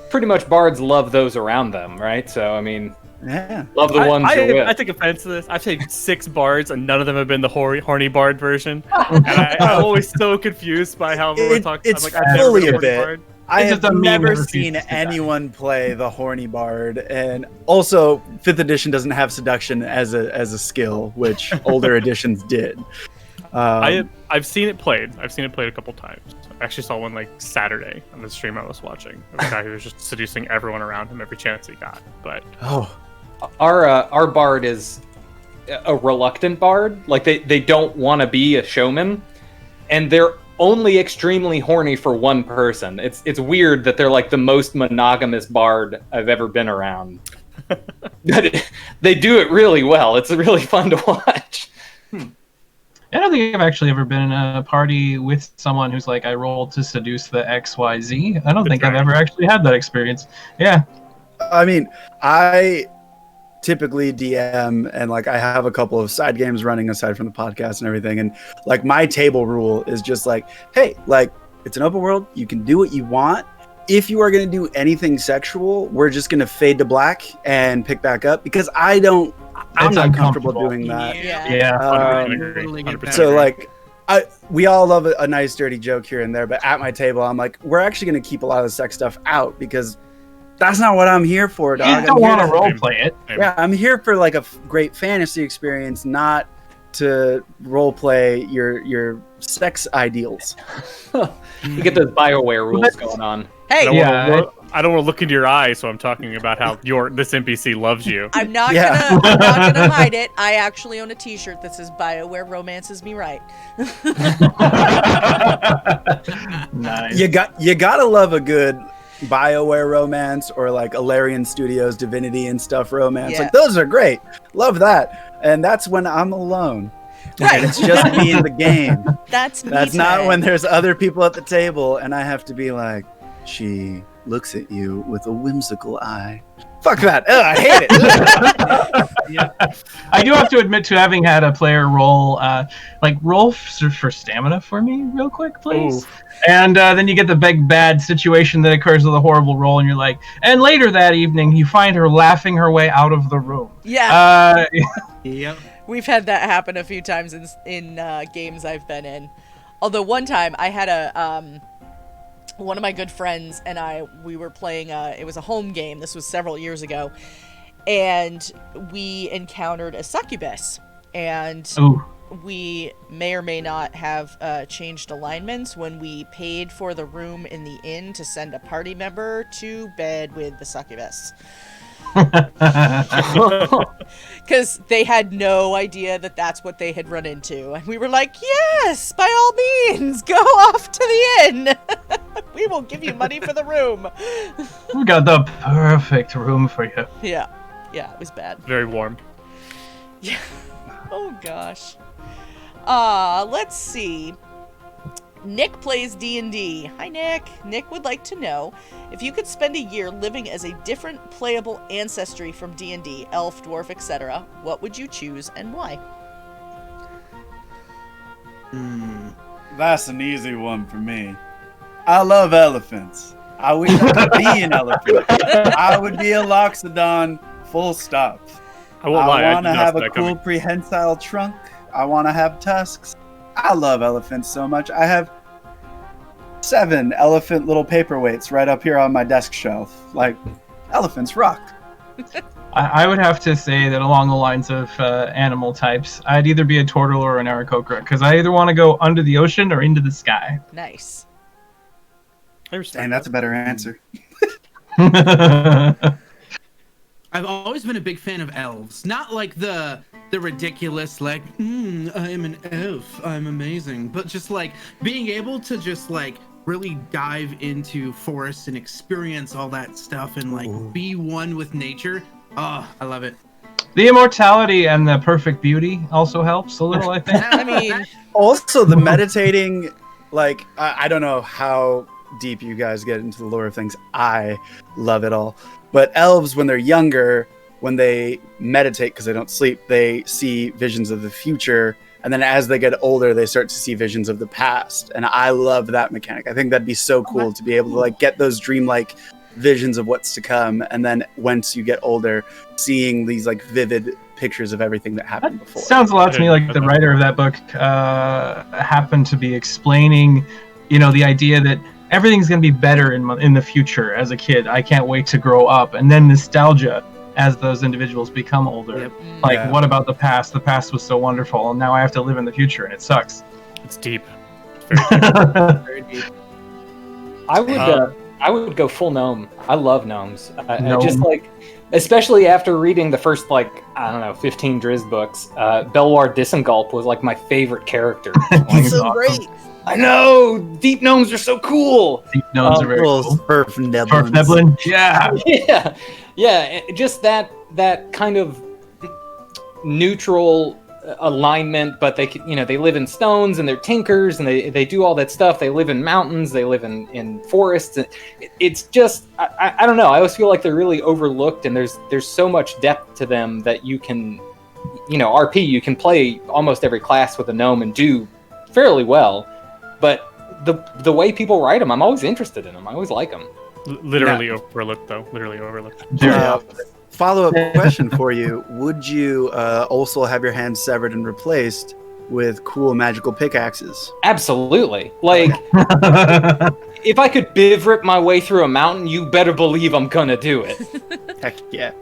pretty much bards love those around them, right? So, I mean,
Yeah.
love the ones you're with.
I take offense to this. I've taken 6 bards, and none of them have been the horny bard version. And I'm always so confused by how everyone talks.
It's
I'm like, I've never
fully
been
a
horny
bit.
bard.
I
It's
have
just a meme
never
that
seen
refuses to die.
anyone play the horny bard, and also 5th edition doesn't have seduction as a skill, which older editions did.
I've seen it played. I've seen it played a couple times. I actually saw one like Saturday on the stream I was watching. A guy who was just seducing everyone around him every chance he got. But
Oh,
Our bard is a reluctant bard. Like they don't want to be a showman, and they're only extremely horny for one person. It's weird that they're like the most monogamous bard I've ever been around. They do it really well. It's really fun to watch.
I don't think I've actually ever been in a party with someone who's like, I rolled to seduce the XYZ. I don't think I've ever actually had that experience. Yeah.
I mean, I typically DM, and like I have a couple of side games running aside from the podcast and everything, and like my table rule is just like, hey, like it's an open world, you can do what you want. If you are going to do anything sexual, we're just going to fade to black and pick back up, because I'm
It's
not comfortable
uncomfortable.
doing that.
Yeah.
Totally get that.
So like we all love a nice dirty joke here and there, but at my table I'm like, we're actually going to keep a lot of the sex stuff out, because that's not what I'm here for, dog.
You don't
I'm here
want to
to-
role play it.
Yeah, I'm here for like a great fantasy experience, not to role play your sex ideals.
You get those BioWare rules going on.
Hey,
I don't want to look into your eyes, so I'm talking about how this NPC loves you.
I'm not
Yeah.
gonna hide it. I actually own a T-shirt that says "BioWare romances me right."
Nice.
You gotta love a good BioWare romance, or like Alarian Studios Divinity and stuff romance.
Yeah.
Like those are great. Love that. And that's when I'm alone.
Right.
And it's just me in the game.
That's me
That's not
time.
when there's other people at the table and I have to be like, she looks at you with a whimsical eye. Fuck that. Ugh, I hate it.
I do have to admit to having had a player roll for stamina for me real quick, please.
Ooh.
And then you get the big bad situation that occurs with a horrible roll, and you're like, and later that evening you find her laughing her way out of the room.
Yeah,
Yep.
we've had that happen a few times in games I've been in. Although one time I had one of my good friends and we were playing it was a home game. This was several years ago, and we encountered a succubus, and
Ooh.
we may or may not have changed alignments when we paid for the room in the inn to send a party member to bed with the succubus, because they had no idea that that's what they had run into. And we were like, yes, by all means, go off to the inn. We will give you money for the room.
We got the perfect room for you.
Yeah, it was bad.
Very warm.
Yeah. Oh gosh. Let's see. Nick plays D&D. Hi, Nick. Nick would like to know, if you could spend a year living as a different playable ancestry from D&D, elf, dwarf, etc., what would you choose and why?
That's an easy one for me. I love elephants. I wish I could be an elephant. I would be a loxodon, full stop.
I won't lie.
I want to
did not
have
see
a
that
cool
coming.
prehensile trunk. I want to have tusks. I love elephants so much. I have 7 elephant little paperweights right up here on my desk shelf. Like, elephants rock.
I would have to say that along the lines of animal types, I'd either be a turtle or an aarakocra, because I either want to go under the ocean or into the sky.
Nice.
I respect
Dang, that's a better answer.
I've always been a big fan of elves. Not like the ridiculous, like, I am an elf, I'm amazing. But just like being able to just like really dive into forests and experience all that stuff and like be one with nature. Oh, I love it.
The immortality and the perfect beauty also helps a little, I think.
I mean,
Also, the meditating, like, I don't know how deep you guys get into the lore of things. I love it all. But elves, when they're younger, when they meditate because they don't sleep, they see visions of the future. And then as they get older, they start to see visions of the past. And I love that mechanic. I think that'd be so cool to be able to like get those dreamlike visions of what's to come. And then once you get older, seeing these like vivid pictures of everything that happened before.
Sounds a lot to me like the writer of that book happened to be explaining, the idea that everything's going to be better in the future as a kid. I can't wait to grow up. And then nostalgia as those individuals become older.
Yep.
What about the past? The past was so wonderful, and now I have to live in the future, and it sucks.
It's deep.
Very deep.
I would go full gnome. I love gnomes. I
Gnome.
just like, especially after reading the first 15 Drizzt books, Belwar Disengulp was like my favorite character.
He's so
awesome.
great.
I know, deep gnomes are so cool.
Deep gnomes are very
Little
cool.
Furfneblins.
Yeah.
Yeah, just that kind of neutral alignment, but they live in stones and they're tinkers and they do all that stuff. They live in mountains, they live in forests. And it's just I don't know. I always feel like they're really overlooked, and there's so much depth to them that you can, RP. You can play almost every class with a gnome and do fairly well, but the way people write them, I'm always interested in them. I always like them.
Literally overlooked, though. Literally overlooked.
Follow-up question for you. Would you also have your hands severed and replaced with cool magical pickaxes?
Absolutely. Like, if I could bivrip my way through a mountain, you better believe I'm gonna do it.
Heck yeah.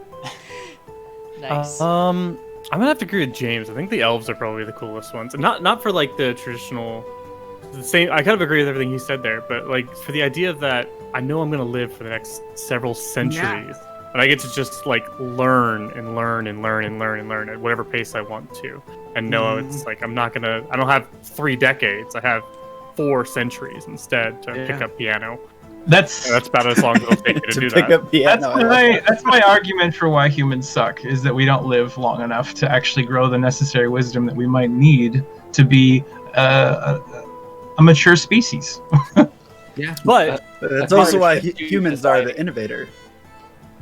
nice.
I'm gonna have to agree with James. I think the elves are probably the coolest ones. Not for like the traditional. The same. I kind of agree with everything he said there, but like for the idea that I know I'm gonna live for the next several centuries, and I get to just like learn at whatever pace I want to, and know it's like I don't have 3 decades. I have 4 centuries instead to pick up piano.
That's
about as long as it'll take me to do
pick
that.
up piano.
That's my argument for why humans suck, is that we don't live long enough to actually grow the necessary wisdom that we might need to be a mature species.
Yeah.
But
That's also why humans are the innovator.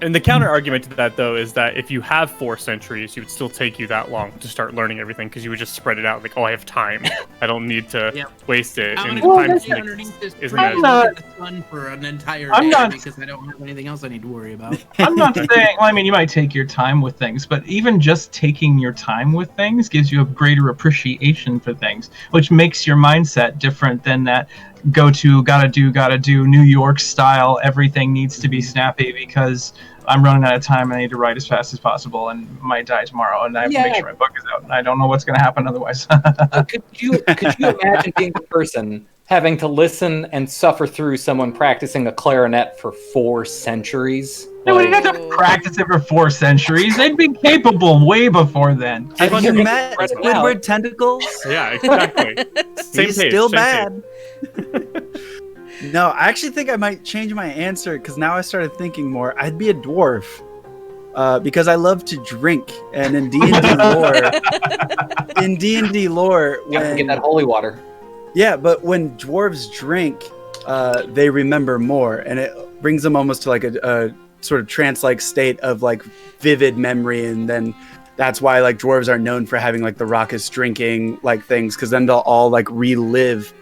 and the counter argument to that, though, is that if you have 4 centuries, it would still take you that long to start learning everything because you would just spread it out. Like, I have time. I don't need to waste it.
I'm
And
gonna
time
sit underneath this
isn't
tree
as-
and look at the sun for an entire day because I don't have anything else I need to worry about.
I'm not saying, well, I mean, you might take your time with things, but even just taking your time with things gives you a greater appreciation for things, which makes your mindset different than that gotta do, New York style, everything needs to be snappy because I'm running out of time and I need to write as fast as possible and might die tomorrow and I have to make sure my book is out and I don't know what's going to happen otherwise.
Could you imagine being the person having to listen and suffer through someone practicing a clarinet for 4 centuries?
No, we didn't have to practice it for 4 centuries. They'd be capable way before then.
Have you met Squidward Tentacles?
Yeah, exactly. Same
He's
page,
still
same
bad. No, I actually think I might change my answer because now I started thinking more. I'd be a dwarf because I love to drink, and in D&D lore,
You have to get that holy water.
yeah, but when dwarves drink, they remember more, and it brings them almost to like a sort of trance-like state of like vivid memory, and then that's why like dwarves are known for having like the raucous drinking like things, because then they'll all like relive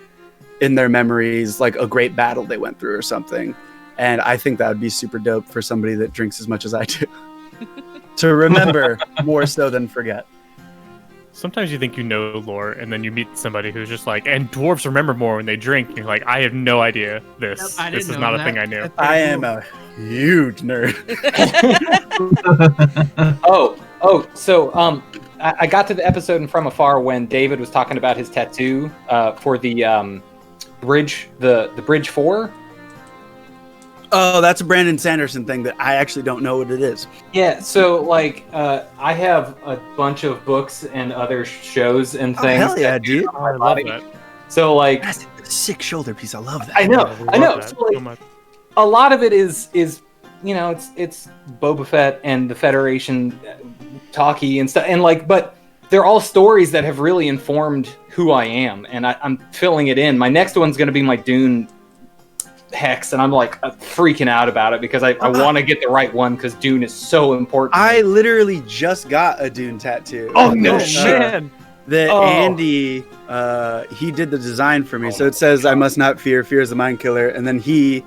in their memories like a great battle they went through or something. And I think that would be super dope for somebody that drinks as much as I do to remember more so than forget.
Sometimes you think you know lore, and then you meet somebody who's just like, and dwarves remember more when they drink. And you're like, I have no idea this.
Yep, I
This
didn't
is
know
not a
that.
thing I knew.
That's
I
pretty
am
cool.
a huge nerd.
So I got to the episode in From Afar when David was talking about his tattoo for the bridge, the bridge 4.
Oh, that's a Brandon Sanderson thing that I actually don't know what it is.
Yeah, so like I have a bunch of books and other shows and
Oh,
things.
hell yeah, dude.
Oh, I love that.
So like
That's a sick shoulder piece. I love that.
I know.
I love that
So,
so
like,
much.
a lot of it is it's Boba Fett and the Federation talky and stuff, and like, but they're all stories that have really informed who I am, and I'm filling it in. My next one's going to be my Dune hex, and I'm like freaking out about it because I want to get the right one because Dune is so important.
I literally just got a Dune tattoo.
Oh no, man!
Andy, he did the design for me. So it says, "I must not fear. Fear is the mind killer." And then he,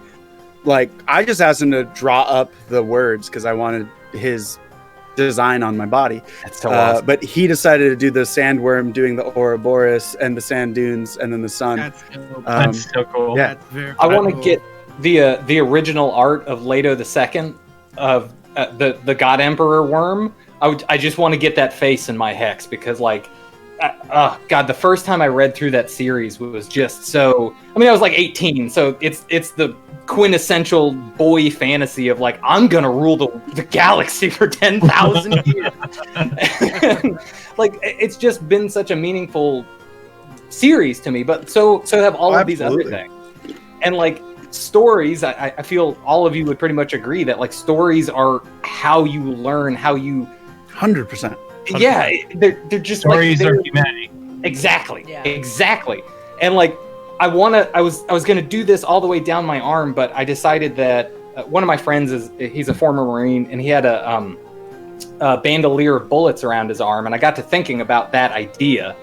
like, I just asked him to draw up the words because I wanted his design on my body.
That's so awesome.
But he decided to do the sandworm doing the Ouroboros and the sand dunes and then the sun.
That's
so cool.
Yeah,
I want to get the original art of Leto II of the God Emperor worm. I just want to get that face in my hex because, like, God, the first time I read through that series was just so. I mean, I was like 18, so it's the quintessential boy fantasy of like, I'm gonna rule the galaxy for 10,000 years. Like, it's just been such a meaningful series to me. But so have all of these other things, and like stories. I feel all of you would pretty much agree that like stories are how you learn, how you
100%.
Yeah, they're just
stories
like,
are humanity.
Exactly.
Yeah.
Exactly. And like I was gonna do this all the way down my arm, but I decided that one of my friends he's a former Marine, and he had a bandolier of bullets around his arm, and I got to thinking about that idea.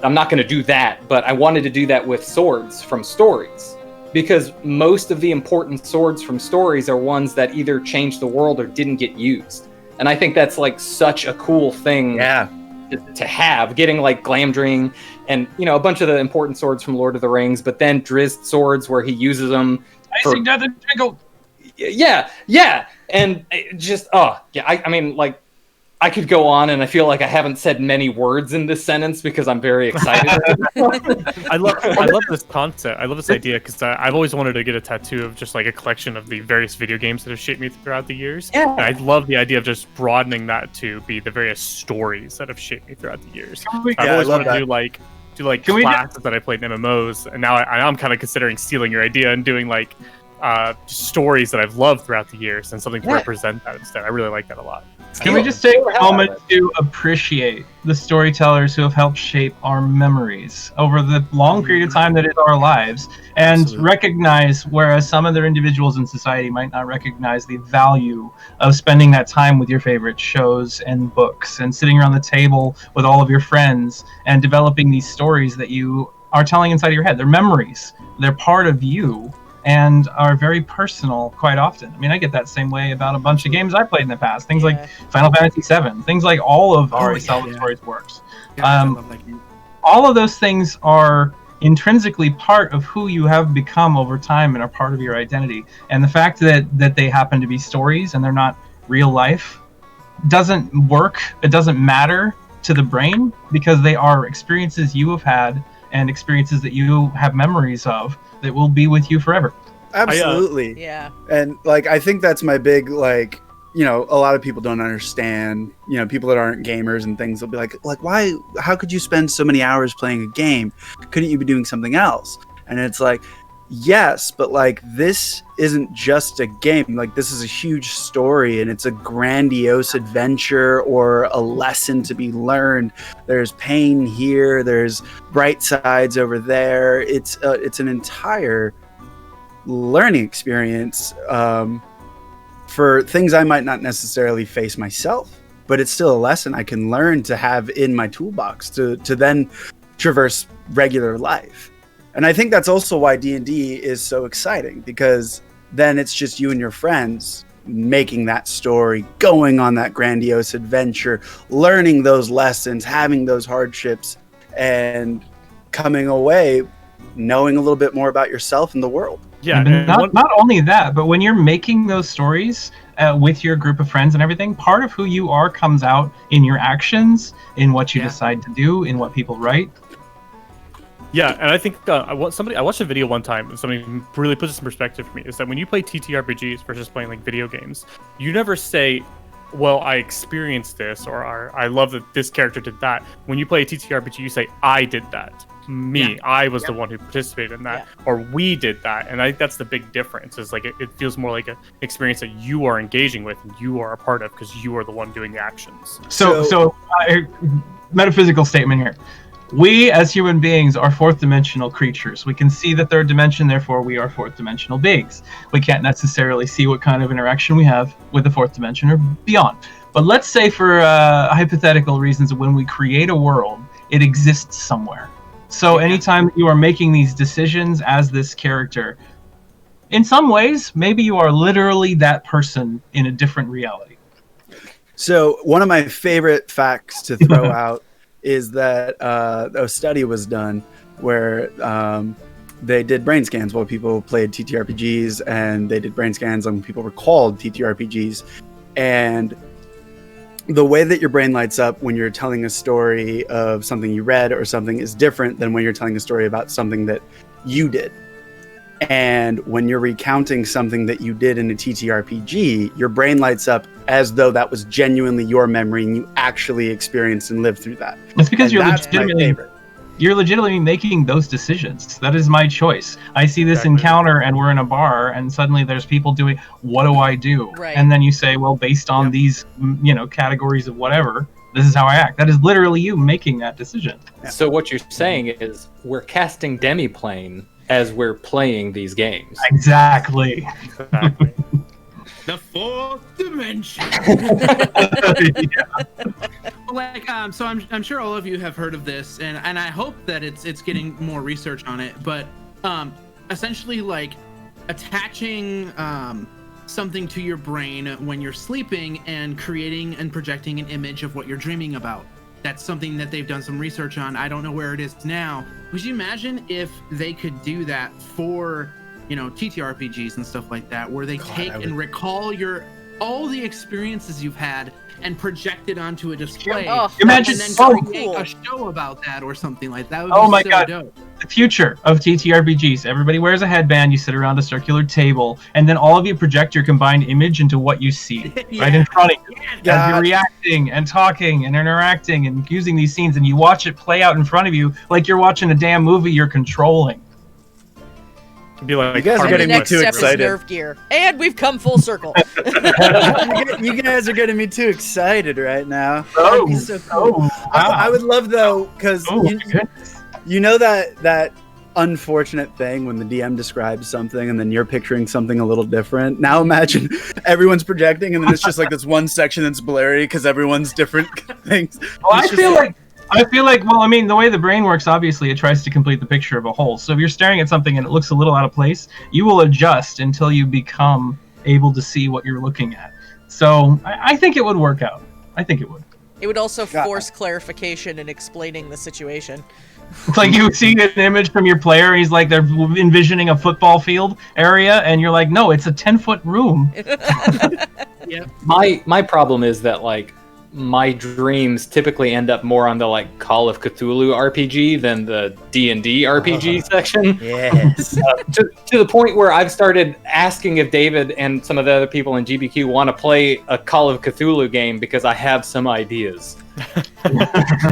I'm not gonna do that, but I wanted to do that with swords from stories. Because most of the important swords from stories are ones that either changed the world or didn't get used. And I think that's like such a cool thing to have, getting like Glamdring and, you know, a bunch of the important swords from Lord of the Rings, but then Drizzt swords where he uses them. Yeah. And just, I mean, like, I could go on, and I feel like I haven't said many words in this sentence because I'm very excited.
I love this concept. I love this idea because I've always wanted to get a tattoo of just like a collection of the various video games that have shaped me throughout the years.
Yeah.
And I love the idea of just broadening that to be the various stories that have shaped me throughout the years. I've always wanted to do like classes that I played in MMOs, and now I'm kind of considering stealing your idea and doing like stories that I've loved throughout the years and something to represent that instead. I really like that a lot.
Can we just take a moment to appreciate the storytellers who have helped shape our memories over the long period of time that is our lives, and recognize, whereas some other individuals in society might not recognize the value of spending that time with your favorite shows and books and sitting around the table with all of your friends and developing these stories that you are telling inside of your head. They're memories. They're part of you and are very personal quite often. I mean, I get that same way about a bunch of games I played in the past. Things like Final Fantasy VII, things like all of our Salvatore's works. All of those things are intrinsically part of who you have become over time and are part of your identity. And the fact that they happen to be stories and they're not real life doesn't work. It doesn't matter to the brain because they are experiences you have had and experiences that you have memories of that will be with you forever.
Absolutely.
Yeah.
And like, I think that's my big, like, you know, a lot of people don't understand, you know, people that aren't gamers and things will be like, why, how could you spend so many hours playing a game? Couldn't you be doing something else? And it's like, yes, but like, this isn't just a game. Like, this is a huge story and it's a grandiose adventure or a lesson to be learned. There's pain here. There's bright sides over there. It's an entire learning experience for things I might not necessarily face myself, but it's still a lesson I can learn to have in my toolbox to then traverse regular life. And I think that's also why D&D is so exciting, because then it's just you and your friends making that story, going on that grandiose adventure, learning those lessons, having those hardships, and coming away knowing a little bit more about yourself and the world.
Yeah,
and not only that, but when you're making those stories with your group of friends and everything, part of who you are comes out in your actions, in what you decide to do, in what people write.
Yeah, and I think I watched a video one time, and somebody really puts this in perspective for me, is that when you play TTRPGs versus playing like video games, you never say, well, I experienced this, or I love that this character did that. When you play a TTRPG, you say, I did that. me.
Yeah.
I was the one who participated in that, or we did that, and I think that's the big difference. Is like it feels more like an experience that you are engaging with and you are a part of because you are the one doing the actions.
So metaphysical statement here. We as human beings are fourth dimensional creatures. We can see the third dimension, therefore we are fourth dimensional beings. We can't necessarily see what kind of interaction we have with the fourth dimension or beyond. But let's say for hypothetical reasons, when we create a world, it exists somewhere. So anytime you are making these decisions as this character, in some ways, maybe you are literally that person in a different reality.
So one of my favorite facts to throw out is that a study was done where they did brain scans while people played TTRPGs, and they did brain scans on when people recalled TTRPGs. And the way that your brain lights up when you're telling a story of something you read or something is different than when you're telling a story about something that you did. And when you're recounting something that you did in a TTRPG, your brain lights up as though that was genuinely your memory and you actually experienced and lived through that.
It's because
And
you're legitimately making those decisions. That is my choice. I see this
Exactly.
encounter and we're in a bar and suddenly there's people doing, what do I do?
Right.
And then you say, well, based on these, categories of whatever, this is how I act. That is literally you making that decision.
So what you're saying is we're casting demiplane as we're playing these games.
Exactly.
Exactly.
The fourth dimension. So I'm sure all of you have heard of this, and I hope that it's getting more research on it. But essentially, like attaching something to your brain when you're sleeping and creating and projecting an image of what you're dreaming about. That's something that they've done some research on. I don't know where it is now. Would you imagine if they could do that for, TTRPGs and stuff like that, where they take and recall all the experiences you've had and project it onto a display,
Imagine
and then
so
create
cool.
a show about that or something like that? Would
Oh
be
my
so
God.
dope.
The future of TTRPGs. Everybody wears a headband, you sit around a circular table, and then all of you project your combined image into what you see right in front of you. As you're reacting and talking and interacting and using these scenes, and you watch it play out in front of you like you're watching a damn movie you're controlling.
It'd be like
You guys are
And the
getting me
next
too
step
excited.
is nerve gear. And we've come full circle.
You guys are getting me too excited right now. That'd be so cool.
wow.
I would love though, because
Oh, my goodness.
you know that unfortunate thing when the DM describes something and then you're picturing something a little different. Now imagine everyone's projecting and then it's just like this one section that's blurry because everyone's different things.
Well,
It's
I
just
feel like, the way the brain works, obviously, it tries to complete the picture of a whole. So if you're staring at something and it looks a little out of place, you will adjust until you become able to see what you're looking at. So I think it would work out. I think it would.
It would also force clarification in explaining the situation.
It's like you see an image from your player, he's like, they're envisioning a football field area, and you're like, no, it's a 10-foot room.
My problem is that like my dreams typically end up more on the like Call of Cthulhu RPG than the D&D RPG section.
Yes.
To the point where I've started asking if David and some of the other people in GBQ want to play a Call of Cthulhu game because I have some ideas.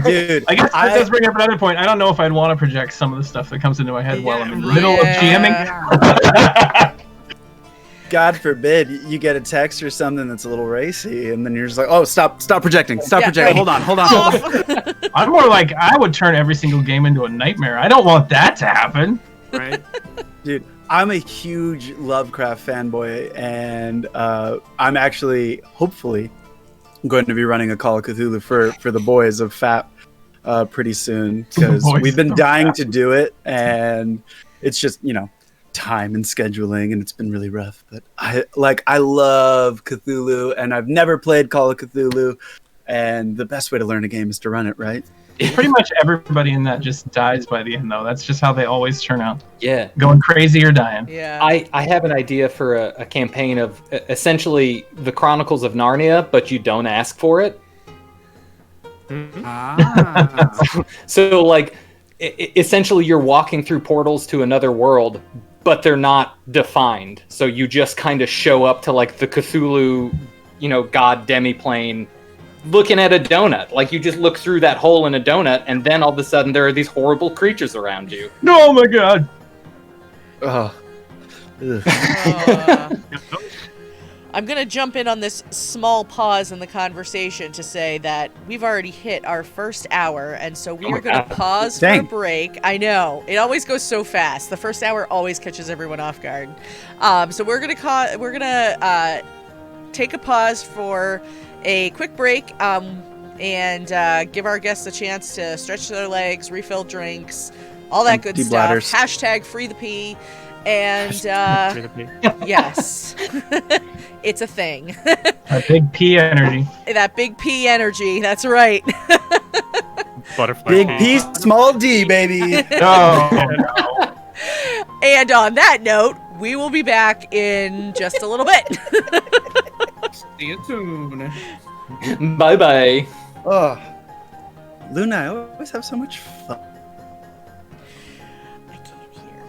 Dude,
I guess that does bring up another point. I don't know if I'd want to project some of the stuff that comes into my head while I'm in the middle of GMing.
God forbid you get a text or something that's a little racy, and then you're just like, "Oh, stop projecting, stop projecting. Hold on."
I'm more like, I would turn every single game into a nightmare. I don't want that to happen.
Right?
Dude, I'm a huge Lovecraft fanboy, and I'm actually, hopefully, going to be running a Call of Cthulhu for the boys of FAP pretty soon, because we've been dying to do it, and it's just, time and scheduling, and it's been really rough. But I love Cthulhu, and I've never played Call of Cthulhu, and the best way to learn a game is to run it, right?
Pretty much everybody in that just dies by the end, though. That's just how they always turn out.
Yeah.
Going crazy or dying.
Yeah.
I have an idea for a campaign of essentially the Chronicles of Narnia, but you don't ask for it. So, like, essentially you're walking through portals to another world, but they're not defined. So you just kind of show up to, like, the Cthulhu, god demiplane looking at a donut. Like, you just look through that hole in a donut, and then all of a sudden there are these horrible creatures around you.
Oh my god.
Oh.
I'm going to jump in on this small pause in the conversation to say that we've already hit our first hour, and so we are going to pause for a break. I know. It always goes so fast. The first hour always catches everyone off guard. So we're going to take a pause for a quick break and give our guests a chance to stretch their legs, refill drinks, all that good stuff.
Bladders.
Hashtag free the pee. And yes, it's a thing.
That big P energy.
That big P energy. That's right.
Butterfly
Big
pea.
P, small D, baby.
Oh.
And on that note, we will be back in just a little bit.
See you soon.
Bye-bye.
Oh, Luna, I always have so much fun.
I can't hear.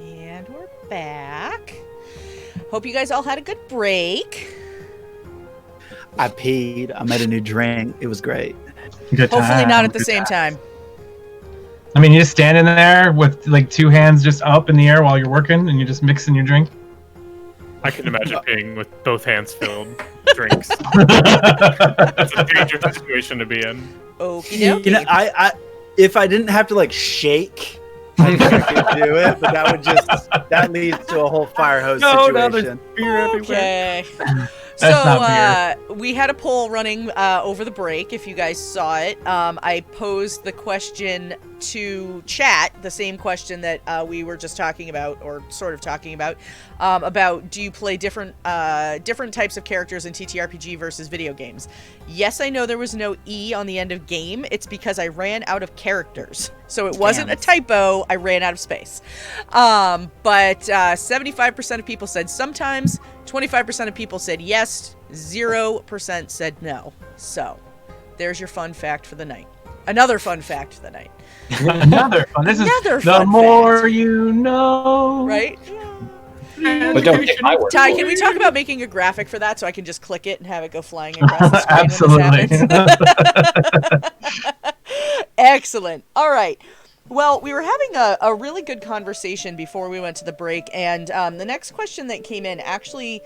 And we're back. Hope you guys all had a good break.
I peed. I made a new drink. It was great.
Good
Hopefully
time,
not at the
good
same time.
I mean, you just standing there with like two hands just up in the air while you're working, and you're just mixing your drink.
I can imagine peeing with both hands filled drinks. That's a dangerous situation to be in.
Okie dokie.
You know, I if I didn't have to like shake, I think I could do it. But that leads to a whole fire hose situation.
Beer everywhere.
Okay.
That's not
we had a poll running over the break, if you guys saw it. I posed the question to chat, the same question that we were just talking about, or sort of talking about do you play different types of characters in TTRPG versus video games? Yes, I know there was no E on the end of game. It's because I ran out of characters. So it wasn't a typo, I ran out of space. But 75% of people said sometimes, 25% of people said yes, 0% said no. So there's your fun fact for the night. Another fun fact for the night.
Another fun. This is
Another
the
fun
more
fact.
you know.
Right?
But don't take my word.
Ty,
for
can
it.
we talk about making a graphic for that so I can just click it and have it go flying across the screen
Absolutely.
when this happens? Excellent. All right. Well, we were having a really good conversation before we went to the break, and the next question that came in actually,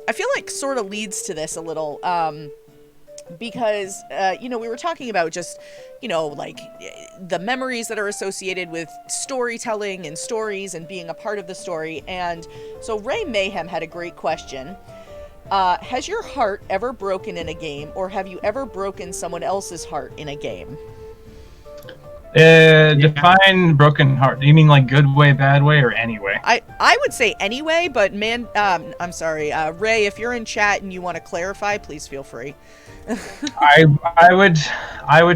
I feel like sort of leads to this a little, because, we were talking about just, like the memories that are associated with storytelling and stories and being a part of the story. And so Ray Mayhem had a great question. Has your heart ever broken in a game, or have you ever broken someone else's heart in a game?
Define broken heart. Do you mean like good way, bad way, or any way?
I would say anyway, but man, I'm sorry, Ray, if you're in chat and you want to clarify, please feel free.
I would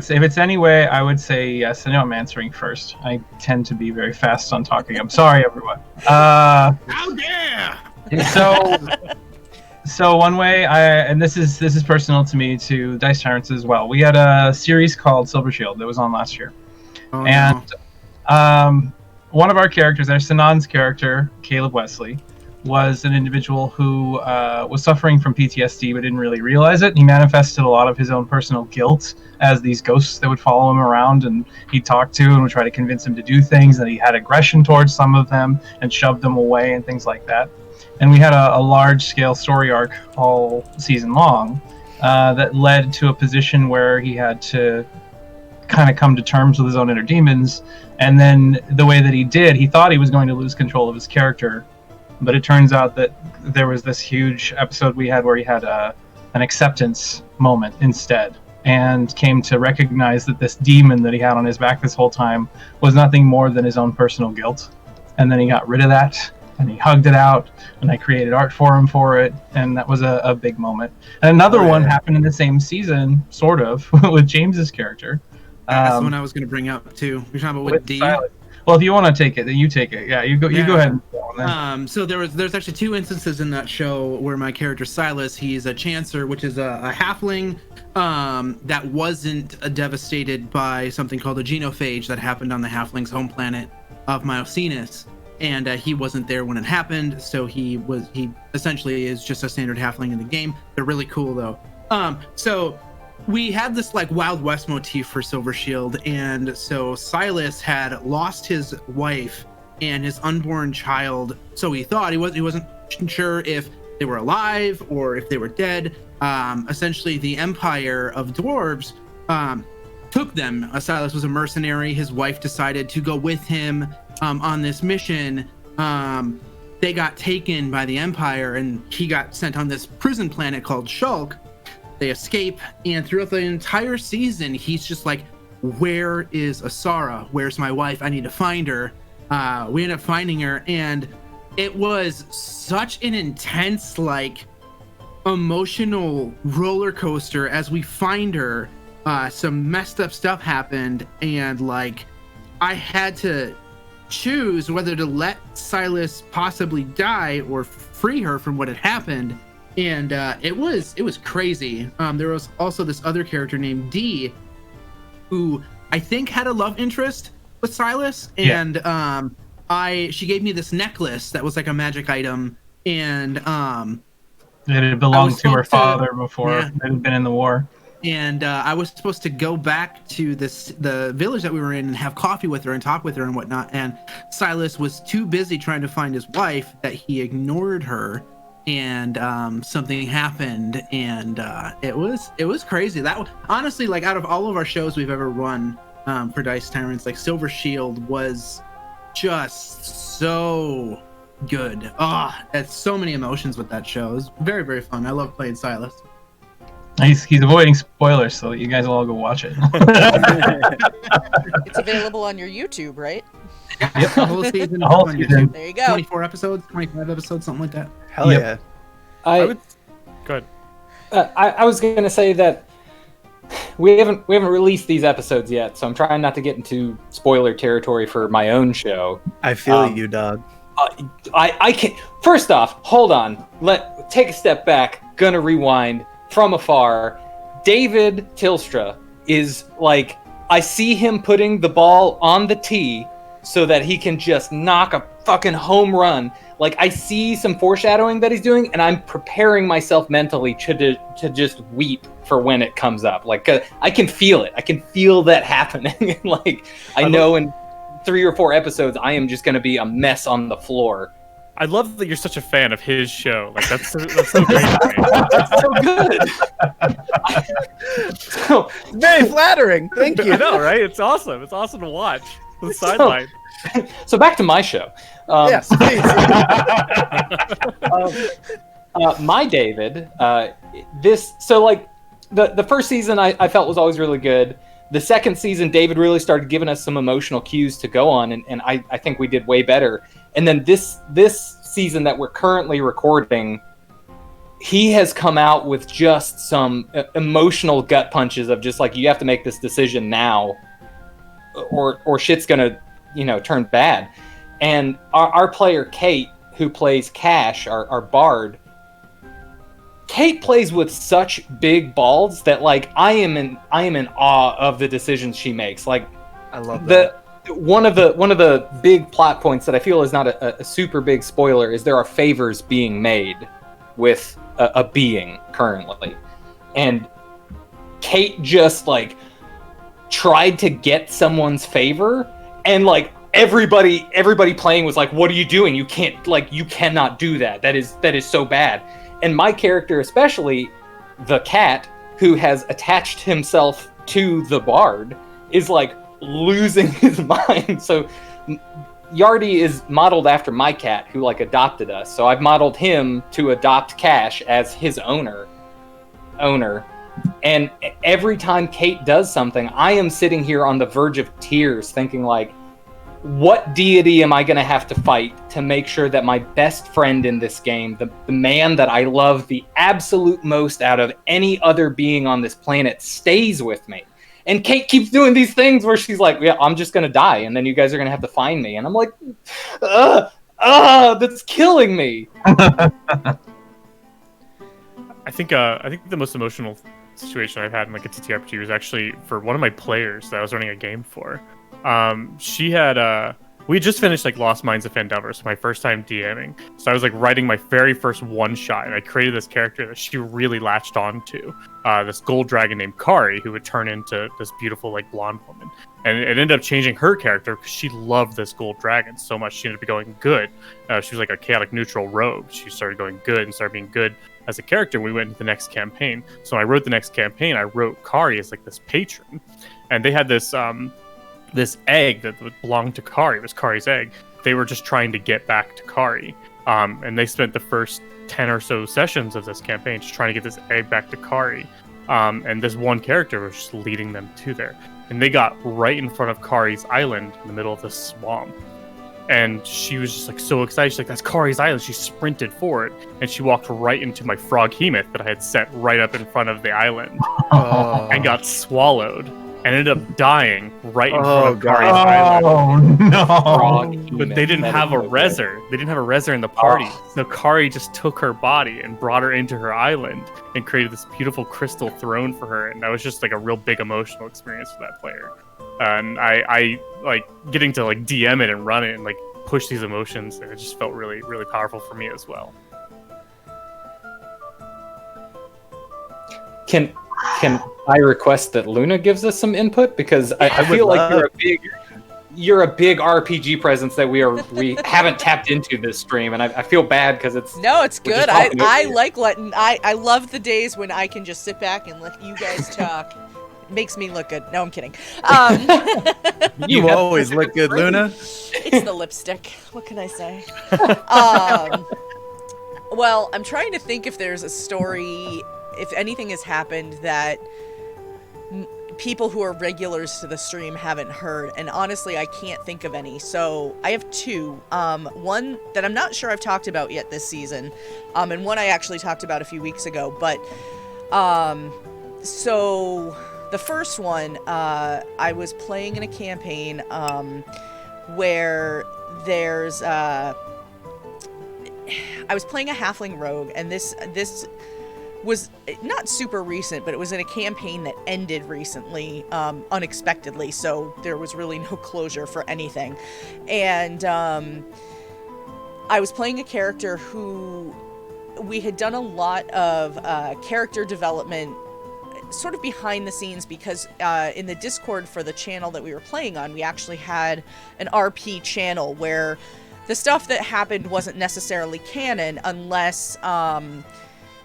say if it's any way, I would say yes. I know I'm answering first. I tend to be very fast on talking. I'm sorry, everyone.
How dare!
So one way, and this is personal to me, to Dice Tyrants as well. We had a series called Silver Shield that was on last year.
Oh,
And one of our characters, our Sinan's character, Caleb Wesley, was an individual who was suffering from PTSD but didn't really realize it. He manifested a lot of his own personal guilt as these ghosts that would follow him around and he'd talk to and would try to convince him to do things, and he had aggression towards some of them and shoved them away and things like that. And we had a large-scale story arc all season long that led to a position where he had to kind of come to terms with his own inner demons. And then the way that he did, he thought he was going to lose control of his character, but it turns out that there was this huge episode we had where he had an acceptance moment instead, and came to recognize that this demon that he had on his back this whole time was nothing more than his own personal guilt. And then he got rid of that, and he hugged it out, and I created art for him for it, and that was a big moment. And another one happened in the same season, sort of, with James's character.
That's the one I was going to bring up too. You're talking about with D.
Silas. Well, if you want to take it, then you take it. Yeah, you go ahead.
So there's actually two instances in that show where my character Silas, he's a chancer, which is a halfling that wasn't devastated by something called a genophage that happened on the halfling's home planet of Myocenes, and he wasn't there when it happened. So he essentially is just a standard halfling in the game. They're really cool though. So we had this like Wild West motif for Silver Shield, and so Silas had lost his wife and his unborn child. So he thought he wasn't sure if they were alive or if they were dead. Essentially, the Empire of Dwarves took them. Silas was a mercenary. His wife decided to go with him on this mission. They got taken by the Empire, and he got sent on this prison planet called Shulk. They escape, and throughout the entire season, he's just like, where is Asara? Where's my wife? I need to find her. We end up finding her, and it was such an intense, like, emotional roller coaster as we find her. Some messed up stuff happened, and like, I had to choose whether to let Silas possibly die or free her from what had happened. And it was crazy. There was also this other character named D, who I think had a love interest with Silas, and she gave me this necklace that was like a magic item, and
it had belonged to her father before they had been in the war.
And I was supposed to go back to the village that we were in and have coffee with her and talk with her and whatnot. And Silas was too busy trying to find his wife that he ignored her. And something happened, and it was crazy. That honestly, like, out of all of our shows we've ever run for Dice Tyrants, like, Silver Shield was just so good. Had so many emotions with that show. It was very, very fun. I love playing Silas.
He's avoiding spoilers, so you guys will all go watch it.
It's available on your YouTube, right?
Yep, the whole season.
The whole season.
There you go.
24 episodes, 25 episodes, something like that.
Hell yeah.
Good.
I was going to say that we haven't released these episodes yet, so I'm trying not to get into spoiler territory for my own show.
I feel you, dog.
I can't. First off, hold on. Take a step back. Gonna rewind from afar. David Tilstra is like, I see him putting the ball on the tee so that he can just knock a fucking home run. Like, I see some foreshadowing that he's doing, and I'm preparing myself mentally to just weep for when it comes up. Like, I can feel it. I can feel that happening. Like, I know in 3 or 4 episodes, I am just going to be a mess on the floor.
I love that you're such a fan of his show. Like, that's so great to me.
It's so good. So,
Very flattering. Thank you.
I know, right? It's awesome. It's awesome to watch. The sideline.
So back to my show.
Yes, please.
My David, the first season I felt was always really good. The second season, David really started giving us some emotional cues to go on, and I think we did way better. And then this season that we're currently recording, he has come out with just some emotional gut punches of just like, you have to make this decision now, or shit's gonna, turn bad. And our player Kate, who plays Cash, our bard, Kate plays with such big balls that like I am in awe of the decisions she makes. Like,
I love that.
One of the big plot points that I feel is not a super big spoiler is there are favors being made with a being currently, and Kate just like tried to get someone's favor, and like everybody playing was like, "What are you doing? You cannot do that. That is so bad." And my character, especially the cat who has attached himself to the bard, is like losing his mind. So Yardy is modeled after my cat who like adopted us. So I've modeled him to adopt Cash as his owner. And every time Kate does something, I am sitting here on the verge of tears thinking like, what deity am I going to have to fight to make sure that my best friend in this game, the man that I love the absolute most out of any other being on this planet, stays with me? And Kate keeps doing these things where she's like, yeah, I'm just going to die, and then you guys are going to have to find me. And I'm like, that's killing me.
I think the most emotional situation I've had in like a TTRPG was actually for one of my players that I was running a game for. She had we just finished like Lost Mines of Fandelver, so my first time DMing. So I was like writing my very first one shot, and I created this character that she really latched on to. This gold dragon named Kari, who would turn into this beautiful like blonde woman. And it ended up changing her character because she loved this gold dragon so much. She ended up going good. She was like a chaotic neutral rogue. She started going good and started being good as a character. And we went into the next campaign. So when I wrote the next campaign, I wrote Kari as like this patron, and they had this egg that belonged to Kari. It was Kari's egg. They were just trying to get back to Kari. And they spent the first 10 or so sessions of this campaign just trying to get this egg back to Kari. And this one character was just leading them to there. And they got right in front of Kari's island in the middle of the swamp. And she was just like so excited. She's like, that's Kari's island. She sprinted for it. And she walked right into my frog hemoth that I had set right up in front of the island. And got swallowed. And ended up dying right in front of Kari's island.
Oh no!
But they didn't have a reser. They didn't have a reser in the party. So Kari just took her body and brought her into her island and created this beautiful crystal throne for her. And that was just like a real big emotional experience for that player. And I like getting to like DM it and run it and like push these emotions. And it just felt really, really powerful for me as well.
Can I request that Luna gives us some input, because I feel like you're a big RPG presence that we haven't tapped into this stream, and I feel bad because it's
good. I like letting I love the days when I can just sit back and let you guys talk. It makes me look good. No, I'm kidding.
You always look good, Luna.
It's the lipstick. What can I say? Well, I'm trying to think if there's a story, if anything has happened that people who are regulars to the stream haven't heard, and honestly I can't think of any. So I have two. One that I'm not sure I've talked about yet this season, and one I actually talked about a few weeks ago. But so the first one, I was playing in a campaign where there's I was playing a halfling rogue, and this was not super recent, but it was in a campaign that ended recently, unexpectedly. So there was really no closure for anything. And I was playing a character who we had done a lot of character development sort of behind the scenes, because in the Discord for the channel that we were playing on, we actually had an RP channel where the stuff that happened wasn't necessarily canon unless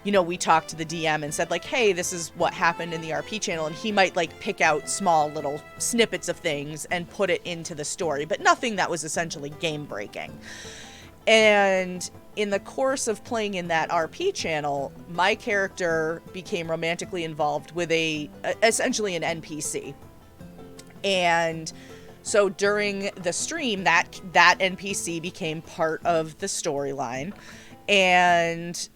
we talked to the DM and said, like, hey, this is what happened in the RP channel, and he might, like, pick out small little snippets of things and put it into the story, but nothing that was essentially game-breaking. And in the course of playing in that RP channel, my character became romantically involved with essentially an NPC. And so during the stream, that NPC became part of the storyline, and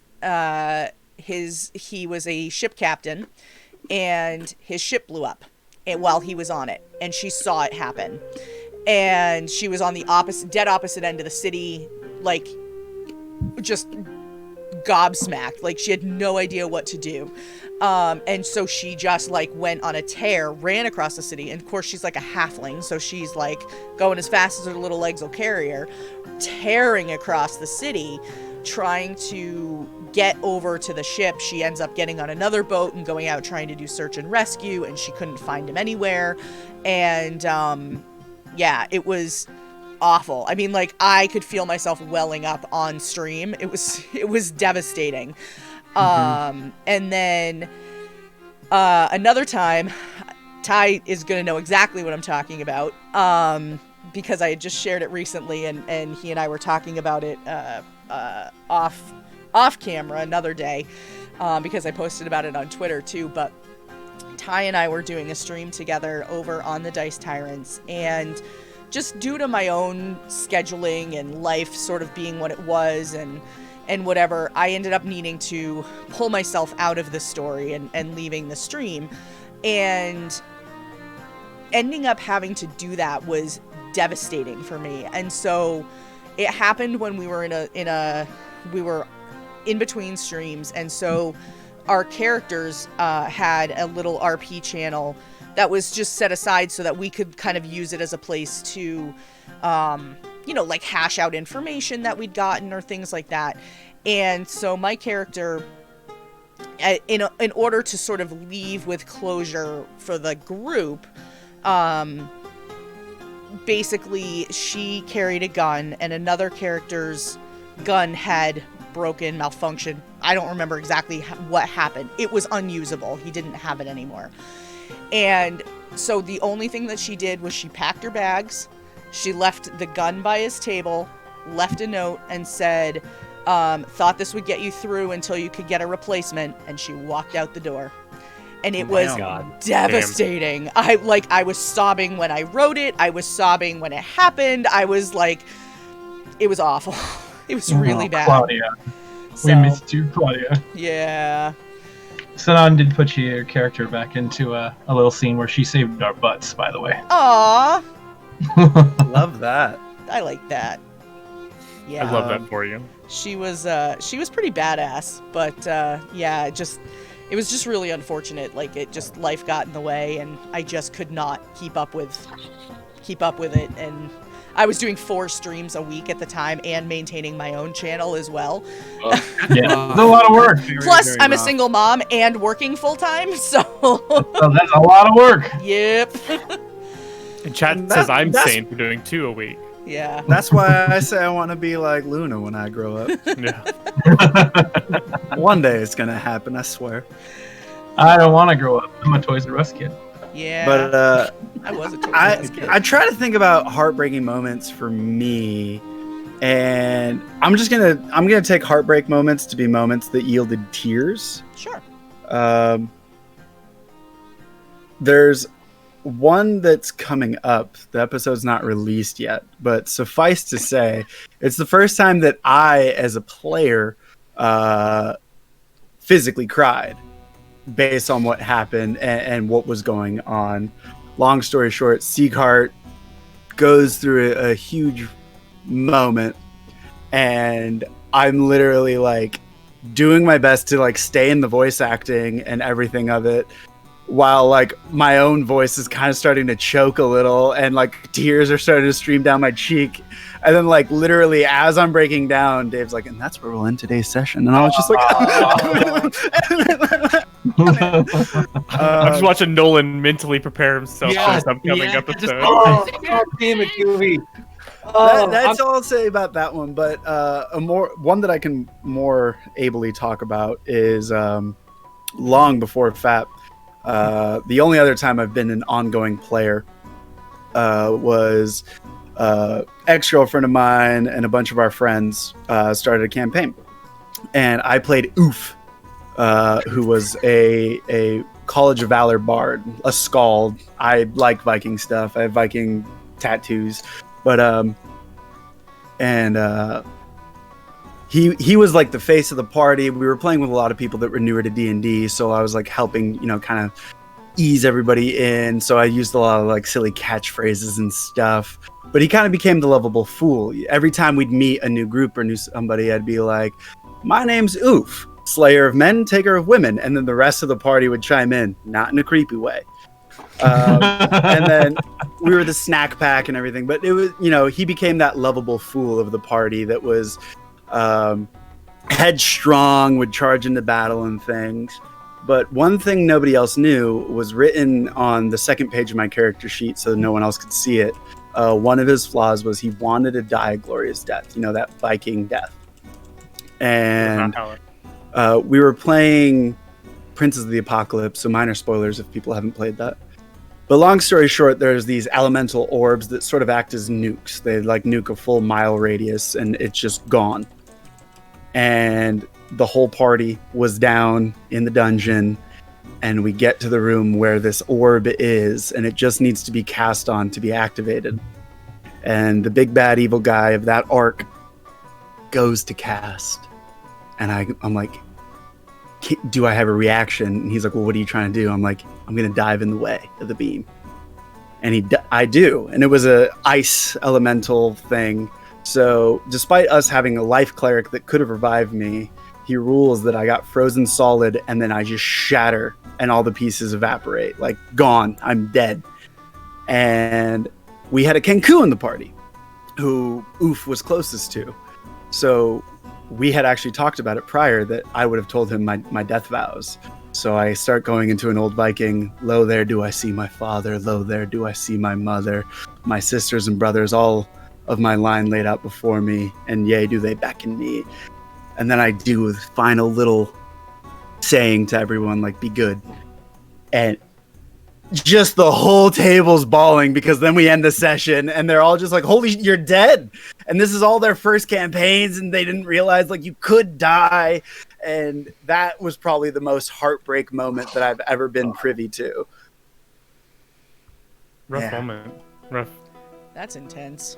he was a ship captain, and his ship blew up while he was on it, and she saw it happen, and she was on the dead opposite end of the city, like, just gobsmacked, like she had no idea what to do. And so she just, like, went on a tear, ran across the city, and of course she's like a halfling, so she's like going as fast as her little legs will carry her, tearing across the city, trying to get over to the ship. She ends up getting on another boat and going out trying to do search and rescue, and she couldn't find him anywhere. And it was awful. I mean, like, I could feel myself welling up on stream. It was devastating. And then another time, Ty is gonna know exactly what I'm talking about, because I had just shared it recently, and he and I were talking about it off camera another day, because I posted about it on Twitter too. But Ty and I were doing a stream together over on the Dice Tyrants, and just due to my own scheduling and life sort of being what it was, and whatever, I ended up needing to pull myself out of the story and leaving the stream, and ending up having to do that was devastating for me. And so it happened when we were we were in between streams, and so our characters had a little RP channel that was just set aside so that we could kind of use it as a place to, like, hash out information that we'd gotten or things like that. And so my character, in order to sort of leave with closure for the group, basically she carried a gun, and another character's gun had broken, malfunctioned. I don't remember exactly what happened. It was unusable. He didn't have it anymore. And so the only thing that she did was she packed her bags, she left the gun by his table, left a note, and said, thought this would get you through until you could get a replacement, and she walked out the door. And it was devastating. I was sobbing when I wrote it. I was sobbing when it happened. I was like, it was awful. It was really bad.
Claudia. We missed you, Claudia.
Yeah.
Sanan did put your character back into a little scene where she saved our butts, by the way.
Aww.
Love that.
I like that. Yeah.
I love that for you.
She was pretty badass, but it was just really unfortunate. Like, life got in the way, and I just could not keep up with it. And I was doing 4 streams a week at the time and maintaining my own channel as well.
Yeah, it's a lot of work.
Plus, I'm a single mom and working full time, so
that's a lot of work.
Yep.
And chat says I'm sane for doing 2 a week.
Yeah.
That's why I say I want to be like Luna when I grow up.
Yeah.
One day it's gonna happen, I swear.
I don't want to grow up. I'm a Toys R Us kid.
Yeah.
But
I was a Toys R Us kid.
I try to think about heartbreaking moments for me, and I'm gonna take heartbreak moments to be moments that yielded tears.
Sure.
There's one that's coming up. The episode's not released yet, but suffice to say, it's the first time that I, as a player, physically cried based on what happened and what was going on. Long story short, Sieghart goes through a huge moment, and I'm literally like doing my best to like stay in the voice acting and everything of it, while like my own voice is kind of starting to choke a little and like tears are starting to stream down my cheek. And then like literally as I'm breaking down, Dave's like, and that's where we'll end today's session. And I was just like,
I'm just watching Nolan mentally prepare himself for this upcoming episode.
God damn it, Goofy.
That's all I'll say about that one. But one that I can more ably talk about is long before FAP. The only other time I've been an ongoing player was ex-girlfriend of mine and a bunch of our friends started a campaign, and I played Oof, who was a College of Valor bard, a skald. I like Viking stuff. I have Viking tattoos, but he was like the face of the party. We were playing with a lot of people that were newer to D&D, so I was like helping, kind of ease everybody in. So I used a lot of like silly catchphrases and stuff. But he kind of became the lovable fool. Every time we'd meet a new group or knew somebody, I'd be like, "My name's Oof, Slayer of Men, Taker of Women," and then the rest of the party would chime in, not in a creepy way. And then we were the snack pack and everything. But it was, he became that lovable fool of the party that was headstrong, would charge into battle and things. But one thing nobody else knew was written on the second page of my character sheet so no one else could see it. One of his flaws was he wanted to die a glorious death, that Viking death. And we were playing Princes of the Apocalypse, so minor spoilers if people haven't played that. But long story short, there's these elemental orbs that sort of act as nukes. They like nuke a full mile radius and it's just gone. And the whole party was down in the dungeon, and we get to the room where this orb is, and it just needs to be cast on to be activated. And the big bad evil guy of that arc goes to cast. And I'm like, do I have a reaction? And he's like, well, what are you trying to do? I'm like, I'm going to dive in the way of the beam. And I do. And it was a ice elemental thing. So despite us having a life cleric that could have revived me, he rules that I got frozen solid and then I just shatter and all the pieces evaporate. Like, gone. I'm dead. And we had a Kenku in the party who Oof was closest to. So we had actually talked about it prior that I would have told him my death vows. So I start going into an old Viking. Lo, there do I see my father. Lo, there do I see my mother. My sisters and brothers, all of my line laid out before me. And yea, do they beckon me. And then I do the final little saying to everyone, like, be good. And just the whole table's bawling because then we end the session and they're all just like, holy, you're dead. And this is all their first campaigns and they didn't realize like you could die. And that was probably the most heartbreak moment that I've ever been privy to.
Rough moment. Rough.
That's intense.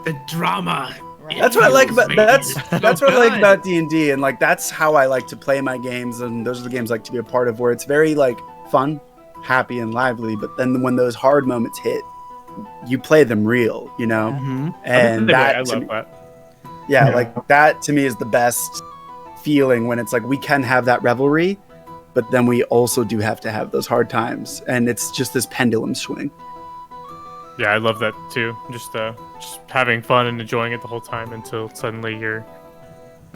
The drama.
That's what I like about that's what I like about D&D, and like that's how I like to play my games, and those are the games I like to be a part of, where it's very like fun, happy, and lively. But then when those hard moments hit, you play them real,
Mm-hmm.
And
I love that.
Yeah, like that to me is the best feeling when it's like we can have that revelry, but then we also do have to have those hard times, and it's just this pendulum swing.
Yeah, I love that too. Just having fun and enjoying it the whole time until suddenly you're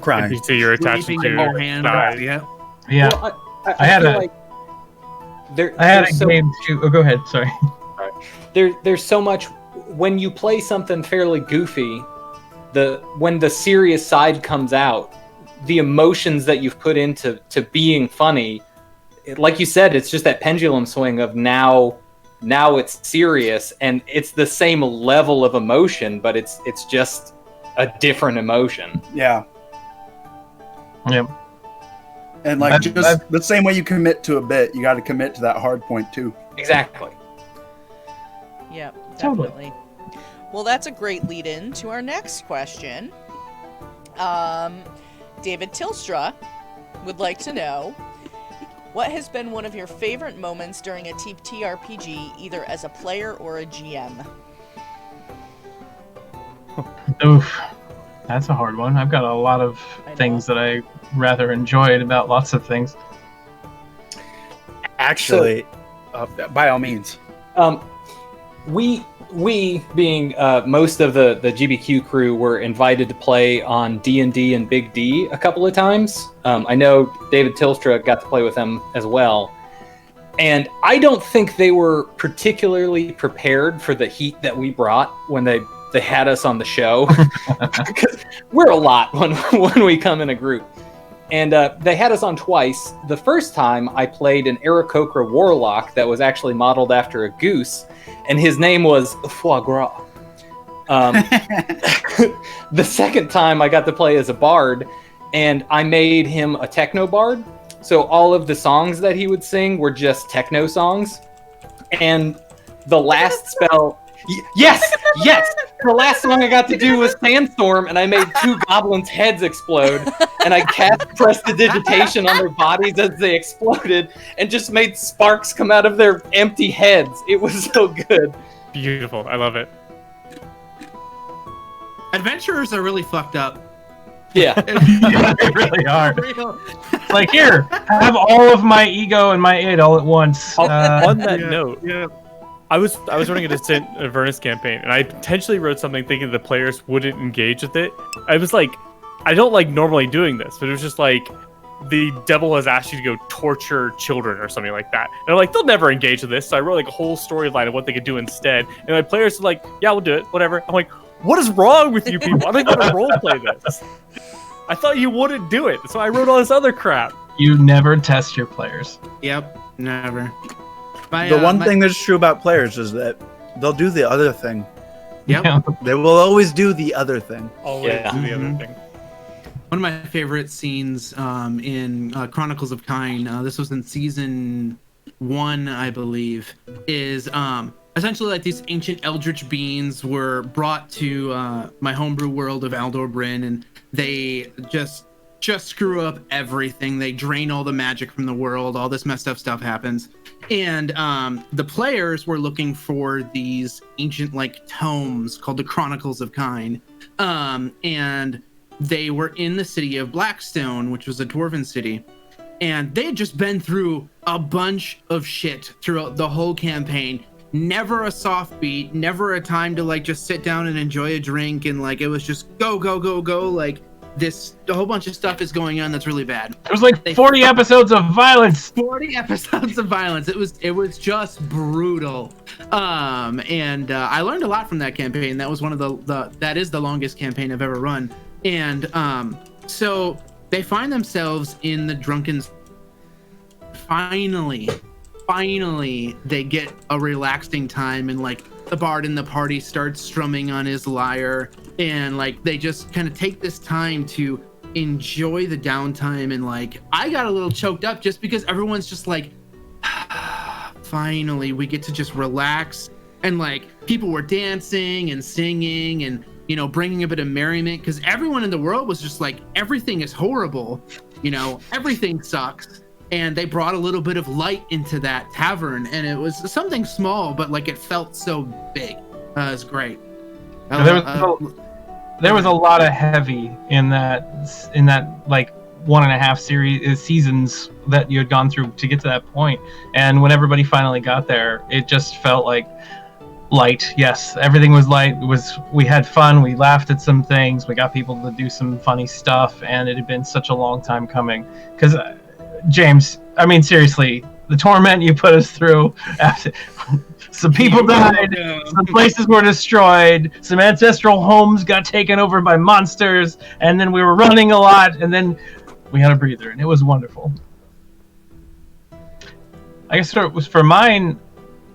Crying.
NPC you're attached to
your hand.
dies.
Yeah.
Yeah.
Well,
I had
feel
a-
like
I had a game too. Oh, go ahead. Sorry.
There's so much when you play something fairly goofy. When the serious side comes out, the emotions that you've put into being funny, like you said, it's just that pendulum swing of now it's serious, and it's the same level of emotion, but it's just a different emotion.
Yeah.
Yep.
And like just the same way you commit to a bit, you got to commit to that hard point too.
Exactly.
Yeah,
Totally.
definitely. Well, that's a great lead-in to our next question. David Tilstra would like to know, what has been one of your favorite moments during a TRPG, either as a player or a GM?
Oof. That's a hard one. I've got a lot of
I know.
things that I rather enjoyed about lots of things.
Actually, by all means.
We being most of the GBQ crew were invited to play on D&D and Big D a couple of times. I know David Tilstra got to play with them as well. And I don't think they were particularly prepared for the heat that we brought when they had us on the show. Because we're a lot when we come in a group. And they had us on twice. The first time I played an Aarakocra warlock that was actually modeled after a goose, and his name was Foie Gras. The second time I got to play as a bard, and I made him a techno bard. So all of the songs that he would sing were just techno songs. And the last spell... Yes! The last song I got to do was Sandstorm, and I made 2 goblins' heads explode, and I cast Prestidigitation on their bodies as they exploded, and just made sparks come out of their empty heads. It was so good.
Beautiful. I love it.
Adventurers are really fucked up.
Yeah.
Yeah, they really are.
Real.
Like, here, have all of my ego and my id all at once.
On that
Yeah,
note,
yeah.
I was running a Descent Avernus campaign, and I potentially wrote something thinking the players wouldn't engage with it. I was like, I don't like normally doing this, but it was just like, the devil has asked you to go torture children or something like that. And I'm like, they'll never engage with this. So I wrote like a whole storyline of what they could do instead. And my players are like, yeah, we'll do it, whatever. I'm like, what is wrong with you people? I'm not going to roleplay this. I thought you wouldn't do it, so I wrote all this other crap.
You never test your players.
Yep, never.
The one thing that's true about players is that they'll do the other thing.
Yep.
Yeah.
They will always do the other thing.
Always
Yeah.
do the other
Mhm.
thing.
One of my favorite scenes in Chronicles of Kine, this was in season 1, I believe, is essentially like these ancient eldritch beings were brought to my homebrew world of Aldor Bryn, and they just screw up everything. They drain all the magic from the world. All this messed up stuff happens. And the players were looking for these ancient like tomes called the Chronicles of Kine. And they were in the city of Blackstone, which was a dwarven city. And they had just been through a bunch of shit throughout the whole campaign. Never a soft beat, never a time to like just sit down and enjoy a drink. And like, it was just go, go, go, go. Like a whole bunch of stuff is going on that's really bad.
It was like 40 episodes of violence.
40 episodes of violence. It was just brutal. And I learned a lot from that campaign. That was one of that is the longest campaign I've ever run. And so they find themselves in the drunken. Finally they get a relaxing time, and like the bard in the party starts strumming on his lyre, and like they just kind of take this time to enjoy the downtime. And like I got a little choked up just because everyone's just like, finally we get to just relax. And like people were dancing and singing and, you know, bringing a bit of merriment, because everyone in the world was just like, everything is horrible, you know, everything sucks. And they brought a little bit of light into that tavern, and it was something small, but like it felt so big. It was great.
There was a lot of heavy in that like 1.5 seasons that you had gone through to get to that point. And when everybody finally got there, it just felt like light. Yes, everything was light. We had fun. We laughed at some things. We got people to do some funny stuff, and it had been such a long time coming. Because James, I mean, seriously, the torment you put us through. Some people died. Some places were destroyed. Some ancestral homes got taken over by monsters, and then we were running a lot, and then we had a breather, and it was wonderful. I guess for mine,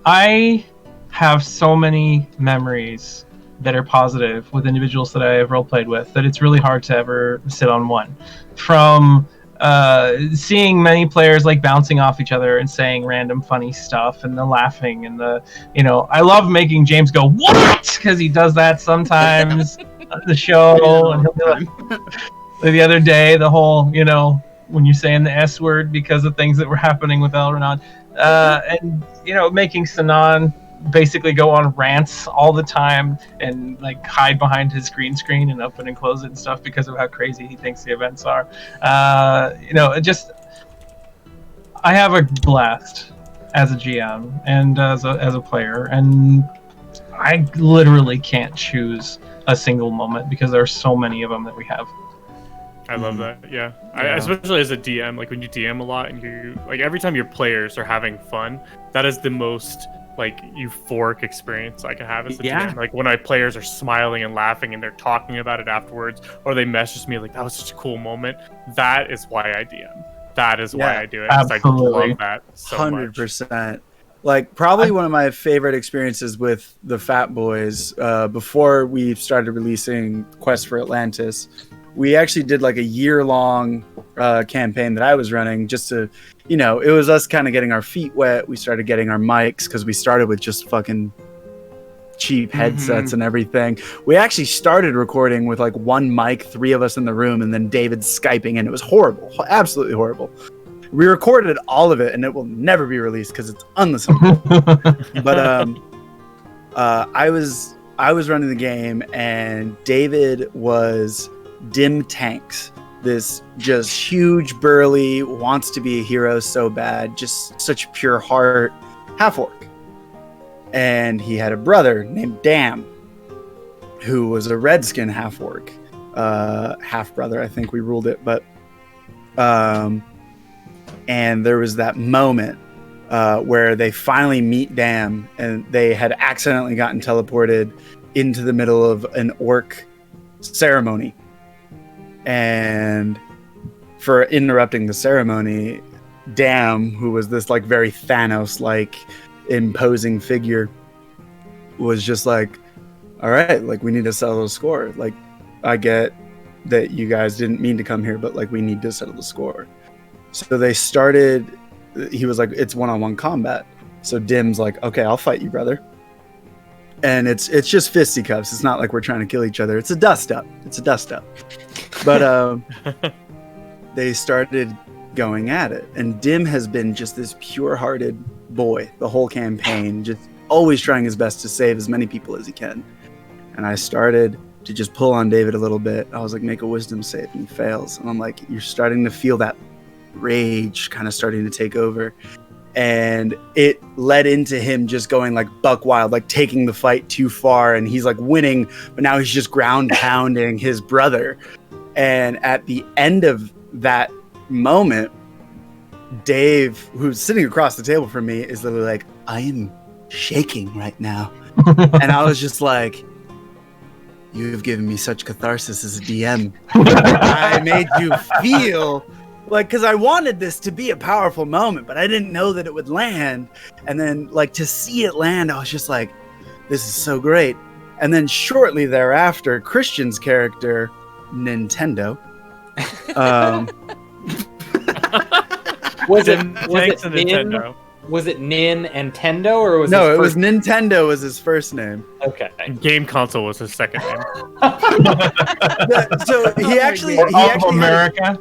I have so many memories that are positive with individuals that I have roleplayed with that it's really hard to ever sit on one. From seeing many players like bouncing off each other and saying random funny stuff, and the laughing, and the, you know, I love making James go what, because he does that sometimes on the show. And he'll be like, the other day, the whole, you know, when you're saying the S word because of things that were happening with Elrond, and, you know, making Sinan basically go on rants all the time and like hide behind his green screen and open and close it and stuff because of how crazy he thinks the events are. I have a blast as a GM and as a player, and I literally can't choose a single moment because there are so many of them that we have.
I love that. Yeah. Especially as a DM, like when you DM a lot and you like every time your players are having fun, that is the most like euphoric experience I can have as a DM. Like when my players are smiling and laughing and they're talking about it afterwards, or they message me like that was such a cool moment. That is why I DM. That is why I do it.
Absolutely.
I love that so
100%. Like probably one of my favorite experiences with the Fat Boys before we started releasing Quest for Atlantis. We actually did like a year-long campaign that I was running just to, it was us kind of getting our feet wet. We started getting our mics because we started with just fucking cheap headsets and everything. We actually started recording with like one mic, 3 of us in the room, and then David Skyping, and it was horrible, absolutely horrible. We recorded all of it, and it will never be released because it's unlistenable. But I was running the game, and David was Dim Tanks, this just huge, burly, wants to be a hero so bad, just such pure heart, half-orc. And he had a brother named Dam, who was a redskin half-orc. Half-brother, I think we ruled it. But and there was that moment where they finally meet Dam, and they had accidentally gotten teleported into the middle of an orc ceremony. And for interrupting the ceremony, Dam, who was this like very Thanos-like imposing figure, was just like, all right, like we need to settle the score. Like, I get that you guys didn't mean to come here, but like we need to settle the score. So they started, he was like, it's one-on-one combat. So Dim's like, okay, I'll fight you, brother. And it's just fisticuffs. It's not like we're trying to kill each other. It's a dust up. But they started going at it. And Dim has been just this pure-hearted boy the whole campaign, just always trying his best to save as many people as he can. And I started to just pull on David a little bit. I was like, make a wisdom save, and he fails. And I'm like, you're starting to feel that rage kind of starting to take over. And it led into him just going like buck wild, like taking the fight too far, and he's like winning, but now he's just ground pounding his brother. And at the end of that moment, Dave, who's sitting across the table from me, is literally like, I am shaking right now. And I was just like, you have given me such catharsis as a DM. I made you feel like, because I wanted this to be a powerful moment, but I didn't know that it would land. And then like to see it land, I was just like, this is so great. And then shortly thereafter, Christian's character, Nintendo,
was it Nintendo or was
no? It was Nintendo was his first name.
Okay.
Game console was his second name.
So he actually
America.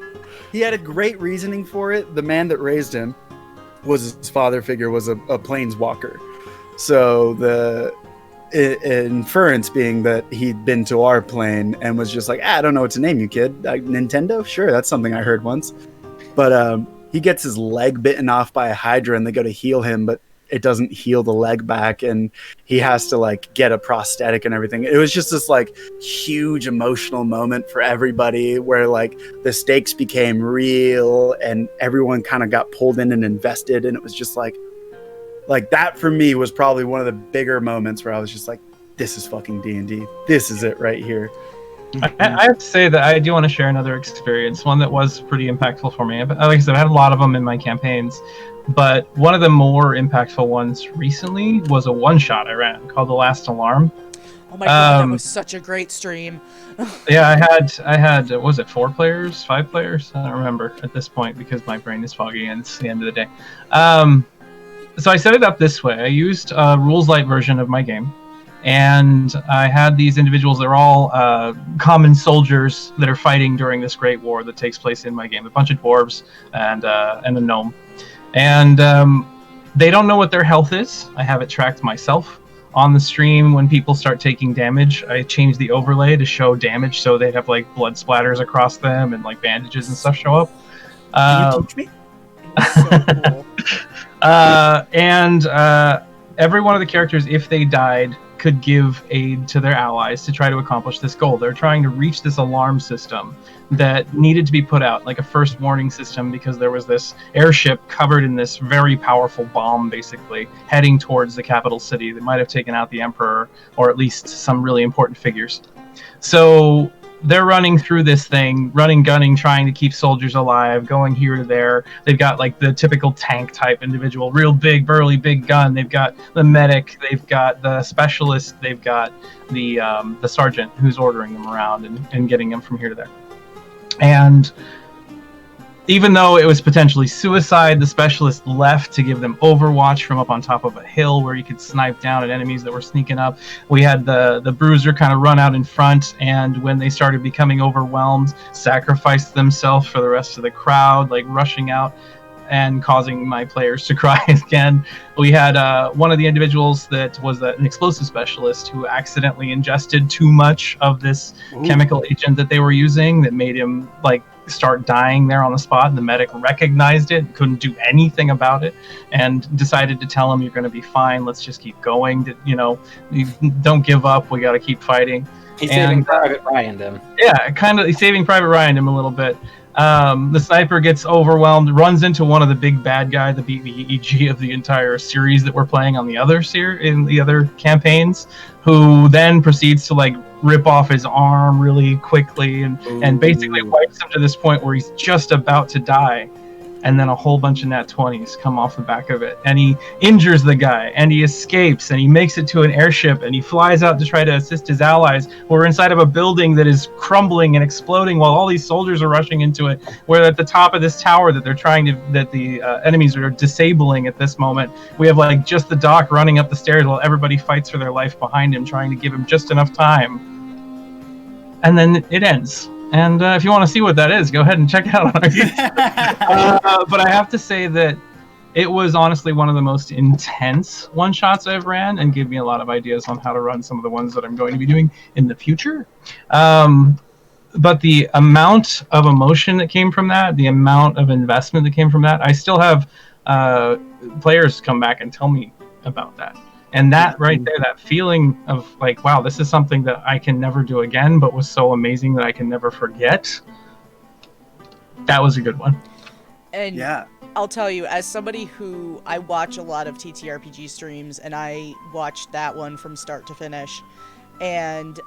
He had a great reasoning for it. The man that raised him was his father figure, was a planeswalker. So the inference being that he'd been to our plane and was just like, I don't know what to name you, kid. Nintendo? Sure, that's something I heard once. But he gets his leg bitten off by a hydra, and they go to heal him, but it doesn't heal the leg back, and he has to like get a prosthetic and everything. It was just this like huge emotional moment for everybody where like the stakes became real and everyone kind of got pulled in and invested, and it was just like that for me was probably one of the bigger moments where I was just like, this is fucking D&D. This is it right here.
I have to say that I do want to share another experience, one that was pretty impactful for me. Like I said, I had a lot of them in my campaigns, but one of the more impactful ones recently was a one-shot I ran called The Last Alarm.
Oh my god, that was such a great stream.
Yeah, I had was it 4 players, 5 players? I don't remember at this point because my brain is foggy and it's the end of the day. So I set it up this way. I used a rules light version of my game. And I had these individuals that are all common soldiers that are fighting during this great war that takes place in my game. A bunch of dwarves and a gnome. And They don't know what their health is. I have it tracked myself. On the stream, when people start taking damage, I change the overlay to show damage, so they have like blood splatters across them and like bandages and stuff show up.
Can you teach me?
So cool.
And every one of the characters, if they died, could give aid to their allies to try to accomplish this goal. They're trying to reach this alarm system that needed to be put out, like a first warning system, because there was this airship covered in this very powerful bomb, basically, heading towards the capital city that might have taken out the Emperor, or at least some really important figures. So they're running through this thing, running, gunning, trying to keep soldiers alive, going here to there. They've got like the typical tank type individual, real big, burly, big gun. They've got the medic, they've got the specialist, they've got the sergeant who's ordering them around and getting them from here to there. And even though it was potentially suicide, the specialist left to give them overwatch from up on top of a hill where you could snipe down at enemies that were sneaking up. We had the bruiser kind of run out in front, and when they started becoming overwhelmed, sacrificed themselves for the rest of the crowd, like rushing out and causing my players to cry again. We had one of the individuals that was an explosive specialist who accidentally ingested too much of this chemical agent that they were using that made him like start dying there on the spot, and the medic recognized it, couldn't do anything about it, and decided to tell him, "You're going to be fine, let's just keep going, don't give up, we got to keep fighting."
He's saving Private Ryan him.
Yeah, kind of saving Private Ryan him a little bit. The sniper gets overwhelmed, runs into one of the big bad guys, the BBEG of the entire series that we're playing on the other in the other campaigns, who then proceeds to like rip off his arm really quickly and basically wipes him to this point where he's just about to die. And then a whole bunch of nat 20s come off the back of it. And he injures the guy, and he escapes, and he makes it to an airship, and he flies out to try to assist his allies. We're inside of a building that is crumbling and exploding while all these soldiers are rushing into it. We're at the top of this tower that the enemies are disabling at this moment. We have like just the Doc running up the stairs while everybody fights for their life behind him, trying to give him just enough time. And then it ends. And if you want to see what that is, go ahead and check it out on our YouTube. But I have to say that it was honestly one of the most intense one-shots I've ran, and gave me a lot of ideas on how to run some of the ones that I'm going to be doing in the future. But the amount of emotion that came from that, the amount of investment that came from that, I still have players come back and tell me about that. And that right there, that feeling of like, wow, this is something that I can never do again, but was so amazing that I can never forget. That was a good one.
And yeah, I'll tell you, as somebody who I watch a lot of TTRPG streams, and I watched that one from start to finish. And,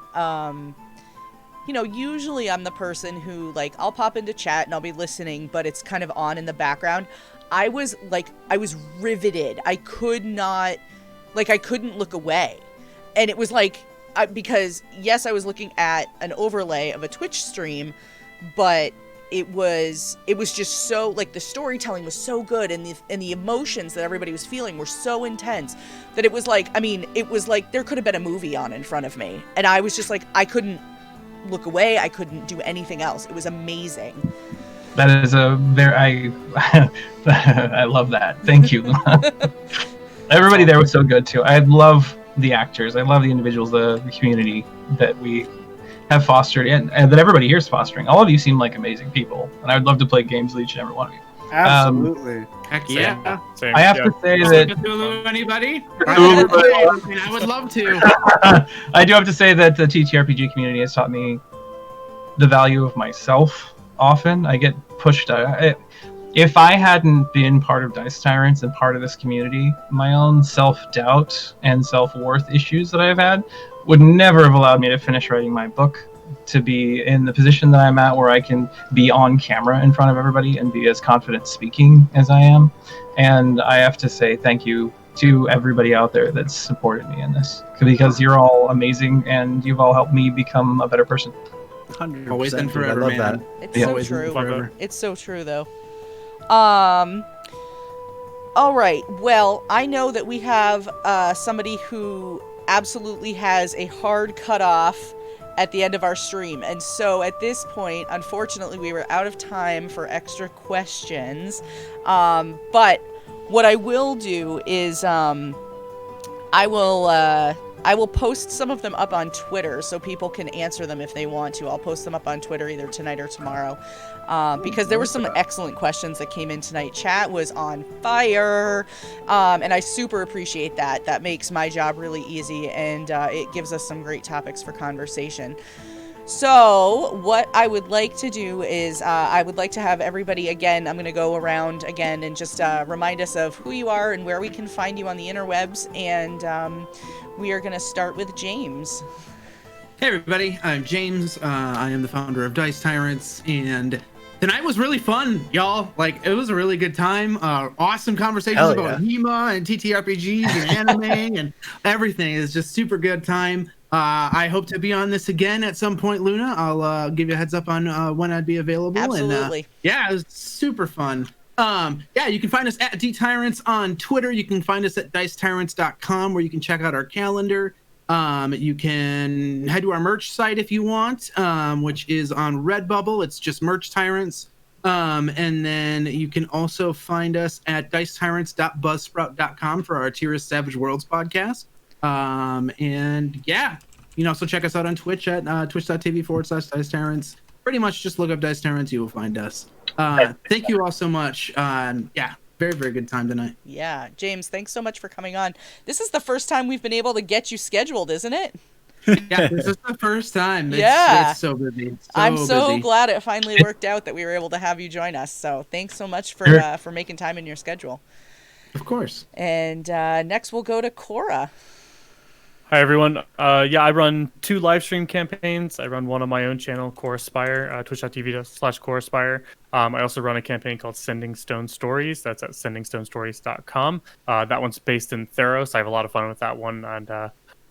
usually I'm the person who, like, I'll pop into chat and I'll be listening, but it's kind of on in the background. I was riveted. I couldn't look away. And it was like, because yes, I was looking at an overlay of a Twitch stream, but it was just so, like, the storytelling was so good, and the emotions that everybody was feeling were so intense that it was like, it was like there could have been a movie on in front of me. And I was just like, I couldn't look away. I couldn't do anything else. It was amazing.
That is I love that. Thank you. Everybody there was so good too. I love the actors. I love the individuals, the community that we have fostered, and that everybody here is fostering. All of you seem like amazing people, and I would love to play games with each and every one of you.
Absolutely.
Heck yeah.
Same.
I have to say that
Cthulhu, anybody?
Cthulhu.
I would love to.
I do have to say that the TTRPG community has taught me the value of myself. Often I get pushed. If I hadn't been part of Dice Tyrants and part of this community, my own self-doubt and self-worth issues that I've had would never have allowed me to finish writing my book, to be in the position that I'm at where I can be on camera in front of everybody and be as confident speaking as I am. And I have to say thank you to everybody out there that's supported me in this, because you're all amazing and you've all helped me become a better person.
100%.
Always and forever,
I love
man.
that.
It's
Yeah.
so
Always and
true.
forever.
It's so true, though. All right. Well, I know that we have somebody who absolutely has a hard cutoff at the end of our stream. And so at this point, unfortunately, we were out of time for extra questions. But What I will do is I will post some of them up on Twitter so people can answer them if they want to. I'll post them up on Twitter either tonight or tomorrow, because there were some excellent questions that came in tonight. Chat was on fire, and I super appreciate that. That makes my job really easy, and it gives us some great topics for conversation. So what I would like to do is I would like to have everybody, again, I'm going to go around again and just remind us of who you are and where we can find you on the interwebs, and we are going to start with James.
Hey everybody, I'm James. I am the founder of Dice Tyrants, and tonight was really fun, y'all. Like, it was a really good time. Awesome conversations about HEMA and TTRPGs and anime and everything. It's just super good time. I hope to be on this again at some point, Luna. I'll give you a heads up on when I'd be available.
Absolutely.
And, yeah, it was super fun. Yeah, you can find us at DTyrants on Twitter. You can find us at dicetyrants.com, where you can check out our calendar. You can head to our merch site if you want, which is on Redbubble. It's just Merch Tyrants. And then you can also find us at dicetyrants.buzzsprout.com for our Tyrus Savage Worlds podcast. And yeah, you can also check us out on Twitch at twitch.tv/Dice Tyrants. Pretty much just look up Dice Tyrants, you will find us. Thank you all so much. Yeah, very, very good time tonight.
Yeah, James, thanks so much for coming on. This is the first time we've been able to get you scheduled, isn't it?
Yeah, this is the first time.
Yeah.
It's so busy.
I'm so
busy.
glad it finally worked out that we were able to have you join us. So thanks so much for making time in your schedule.
Of course.
And next we'll go to Cora.
Hi everyone. Yeah, I run 2 live stream campaigns. I run one on my own channel, Coraspire, twitch.tv/Coraspire. I also run a campaign called Sending Stone Stories. That's at sendingstonestories.com. That one's based in Theros. I have a lot of fun with that one, and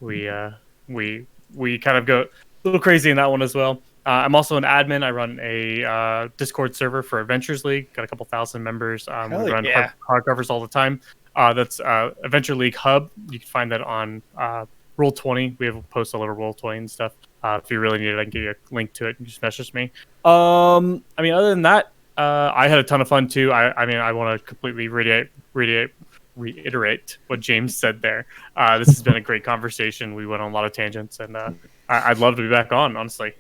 we kind of go a little crazy in that one as well. I'm also an admin. I run a Discord server for Adventures League. Got a couple thousand members. We run hardcovers all the time. That's Adventure League Hub. You can find that on Roll20. We have post all over Roll20 and stuff. If you really need it, I can give you a link to it. You just message me. I mean, other than that, I had a ton of fun too. I mean, I want to completely reiterate what James said there. This has been a great conversation. We went on a lot of tangents, and I'd love to be back on, honestly.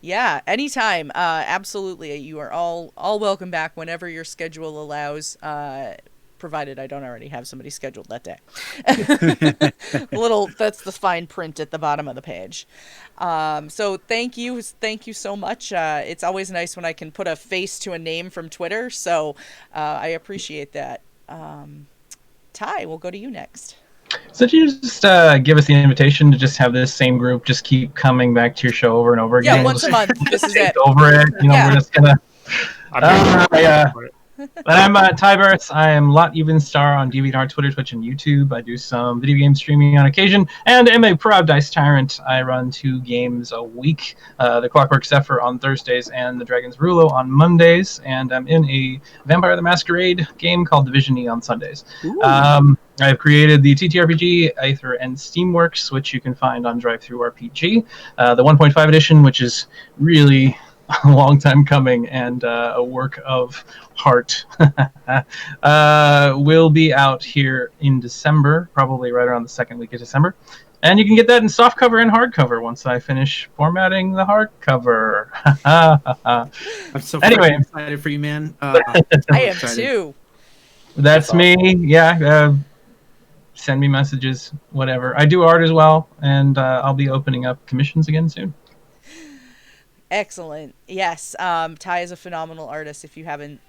Yeah, anytime. Absolutely. You are all welcome back whenever your schedule allows. Provided I don't already have somebody scheduled that day. That's the fine print at the bottom of the page. So thank you so much. It's always nice when I can put a face to a name from Twitter, so I appreciate that. Ty, we'll go to you next.
So did you just give us the invitation to just have this same group just keep coming back to your show over and over again?
Yeah, once a month. This is it.
Over it. You know, we're just gonna. I'm Ty Burris. I am Lot Evenstar on DeviantArt, Twitter, Twitch, and YouTube. I do some video game streaming on occasion, and am a proud Dice Tyrant. I run 2 games a week, the Clockwork Zephyr on Thursdays and the Dragon's Rulo on Mondays, and I'm in a Vampire the Masquerade game called Division E on Sundays. I've created the TTRPG Aether and Steamworks, which you can find on DriveThruRPG. The 1.5 edition, which is really a long time coming and a work of heart, will be out here in December, probably right around the second week of December. And you can get that in softcover and hardcover once I finish formatting the hardcover.
I'm so excited for you, man.
I am too.
That's me. Yeah. Send me messages, whatever. I do art as well, and I'll be opening up commissions again soon.
Excellent. Yes, Ty is a phenomenal artist. If you haven't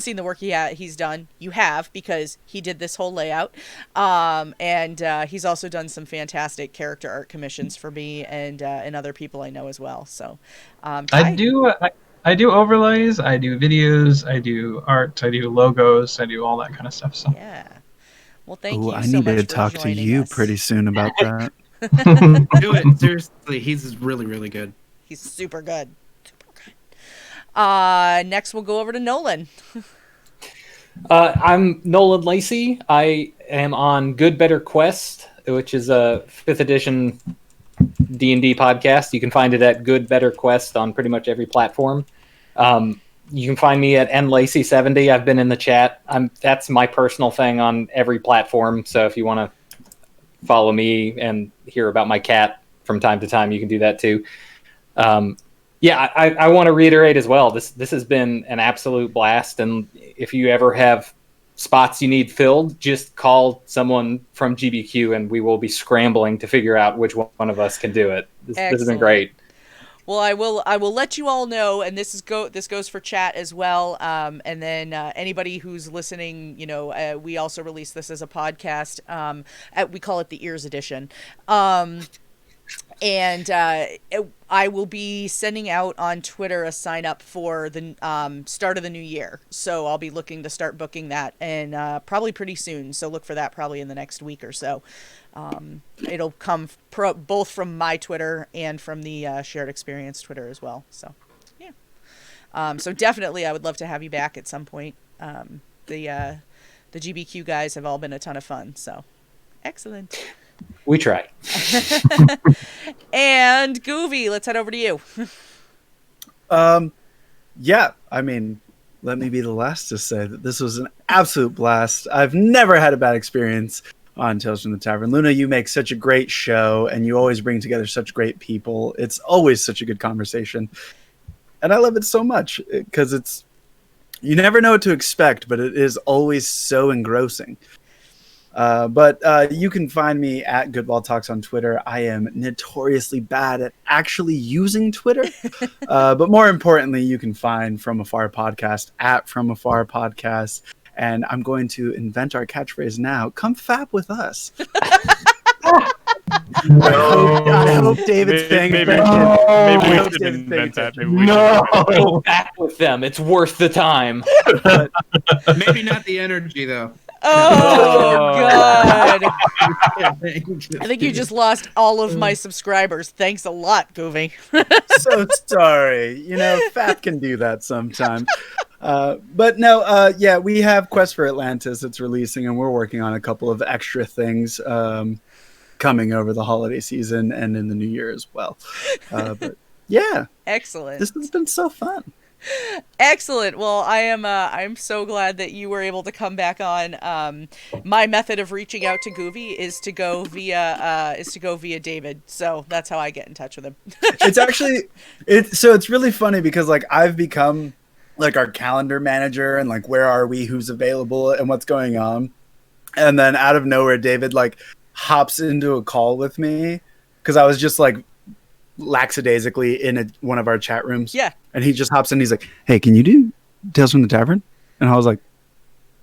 seen the work he's done, you have, because he did this whole layout. And he's also done some fantastic character art commissions for me and other people I know as well. So, Ty?
I do overlays, I do videos, I do art, I do logos, I do all that kind of stuff. So
yeah. Well, thank you.
I
so
need
much
to
for
talk to
joining
you
us.
pretty soon about that.
Do it, seriously. He's really, really good.
He's super good. Next, we'll go over to Nolan.
I'm Nolan Lacey. I am on Good Better Quest, which is a 5th edition D&D podcast. You can find it at Good Better Quest on pretty much every platform. You can find me at nlacy70. I've been in the chat. That's my personal thing on every platform. So if you want to follow me and hear about my cat from time to time, you can do that too. I want to reiterate as well. This has been an absolute blast. And if you ever have spots you need filled, just call someone from GBQ and we will be scrambling to figure out which one of us can do it. This has been great.
Well, I will let you all know, and this goes for chat as well. And then anybody who's listening, we also release this as a podcast. We call it the Ears Edition. And I will be sending out on Twitter a sign up for the start of the new year. So I'll be looking to start booking that, and probably pretty soon. So look for that probably in the next week or so. It'll come both from my Twitter and from the Shared Experience Twitter as well. So, yeah. So definitely, I would love to have you back at some point. The GBQ guys have all been a ton of fun. So, excellent.
We try.
And Goovy, let's head over to you.
Yeah, I mean, let me be the last to say that this was an absolute blast. I've never had a bad experience on Tales from the Tavern. Luna, you make such a great show, and you always bring together such great people. It's always such a good conversation. And I love it so much, because you never know what to expect, but it is always so engrossing. But you can find me at Goodball Talks on Twitter. I am notoriously bad at actually using Twitter. But more importantly, you can find From Afar Podcast at From Afar Podcast. And I'm going to invent our catchphrase now. Come fap with us. I hope David's paying attention.
Maybe we should invent that. Maybe we
Go back with them. It's worth the time.
But
Maybe not the energy, though.
Oh, God. I think you just lost all of my subscribers. Thanks a lot, Goovy.
So sorry. Fap can do that sometimes. But no, we have Quest for Atlantis. It's releasing, and we're working on a couple of extra things coming over the holiday season and in the new year as well. But yeah,
Excellent.
This has been so fun.
Excellent. Well, I'm so glad that you were able to come back on. My method of reaching out to Goovy is to go via David. So that's how I get in touch with him.
It's really funny because I've become our calendar manager and where are we, who's available, and what's going on. And then out of nowhere, David hops into a call with me because I was just lackadaisically in one of our chat rooms.
Yeah.
And he just hops in. He's like, "Hey, can you do Tales from the Tavern?" And I was like,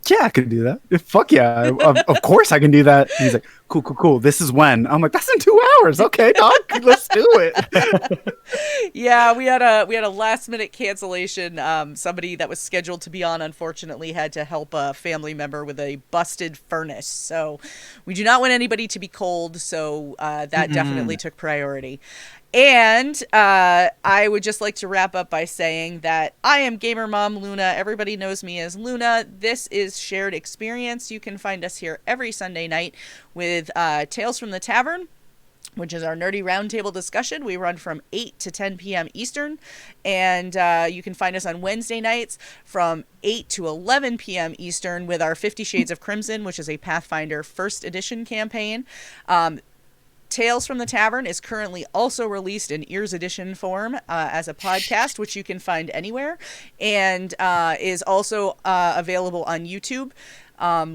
"Yeah, I can do that. Fuck yeah, of course I can do that." And he's like, "Cool. This is when." I'm like, "That's in 2 hours. Okay, dog, let's do it."
Yeah, we had a last minute cancellation. Somebody that was scheduled to be on unfortunately had to help a family member with a busted furnace. So we do not want anybody to be cold. So that definitely took priority. And I would just like to wrap up by saying that I am Gamer Mom Luna. Everybody knows me as Luna. This is Shared Experience. You can find us here every Sunday night with Tales from the Tavern, which is our nerdy roundtable discussion. We run from 8 to 10 p.m. Eastern. And you can find us on Wednesday nights from 8 to 11 p.m. Eastern with our 50 Shades of Crimson, which is a Pathfinder First Edition campaign. Tales from the Tavern is currently also released in Ears Edition form as a podcast, which you can find anywhere, and is also available on YouTube.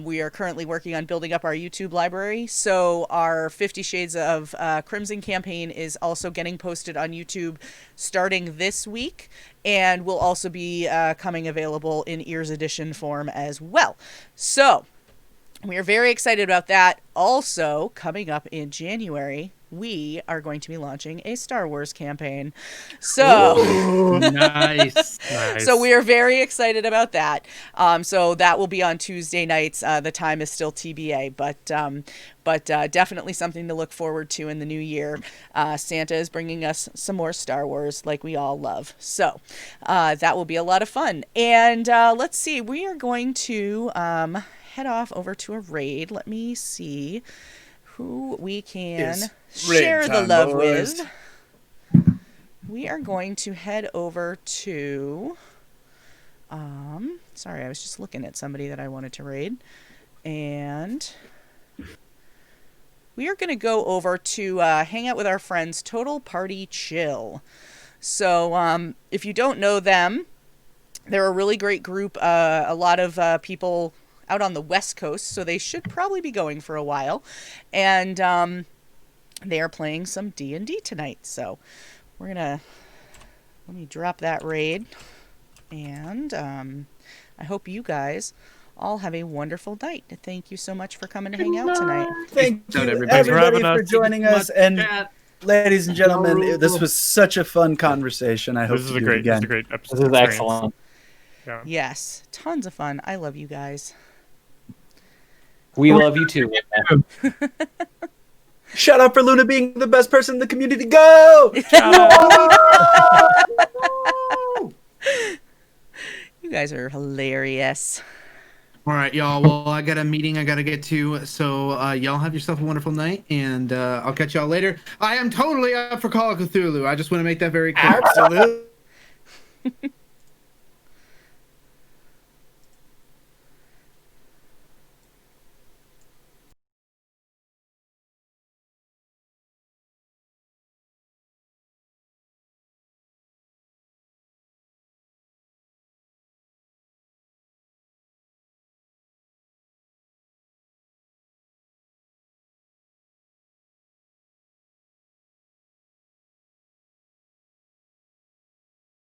We are currently working on building up our YouTube library, so our 50 Shades of Crimson campaign is also getting posted on YouTube starting this week, and will also be coming available in Ears Edition form as well. So we are very excited about that. Also, coming up in January, we are going to be launching a Star Wars campaign. So
Nice.
So we are very excited about that. So that will be on Tuesday nights. The time is still TBA, but definitely something to look forward to in the new year. Santa is bringing us some more Star Wars like we all love. So that will be a lot of fun. And let's see, we are going to head off over to a raid. Let me see who we can share the love with. We are going to head over to Sorry, I was just looking at somebody that I wanted to raid. And we are going to go over to hang out with our friends Total Party Chill. So if you don't know them, they're a really great group. A lot of people out on the West Coast, so they should probably be going for a while. And they are playing some D&D tonight. So we're going to... Let me drop that raid. And I hope you guys all have a wonderful night. Thank you so much for coming to hang out tonight.
Thank
Thank
you,
you,
everybody,
everybody.
for joining us. And
Chat.
ladies and gentlemen, this was such a fun conversation. I hope
This is
to
a
do it
great, this
again.
is a great episode.
This is
experience.
excellent.
Yeah.
Yes, tons of fun. I love you guys.
We love you too.
Shout out for Luna being the best person in the community. Go!
You guys are hilarious.
All right, y'all. Well, I got a meeting I got to get to, so y'all have yourself a wonderful night, and I'll catch y'all later. I am totally up for Call of Cthulhu. I just want to make that very clear.
Absolutely.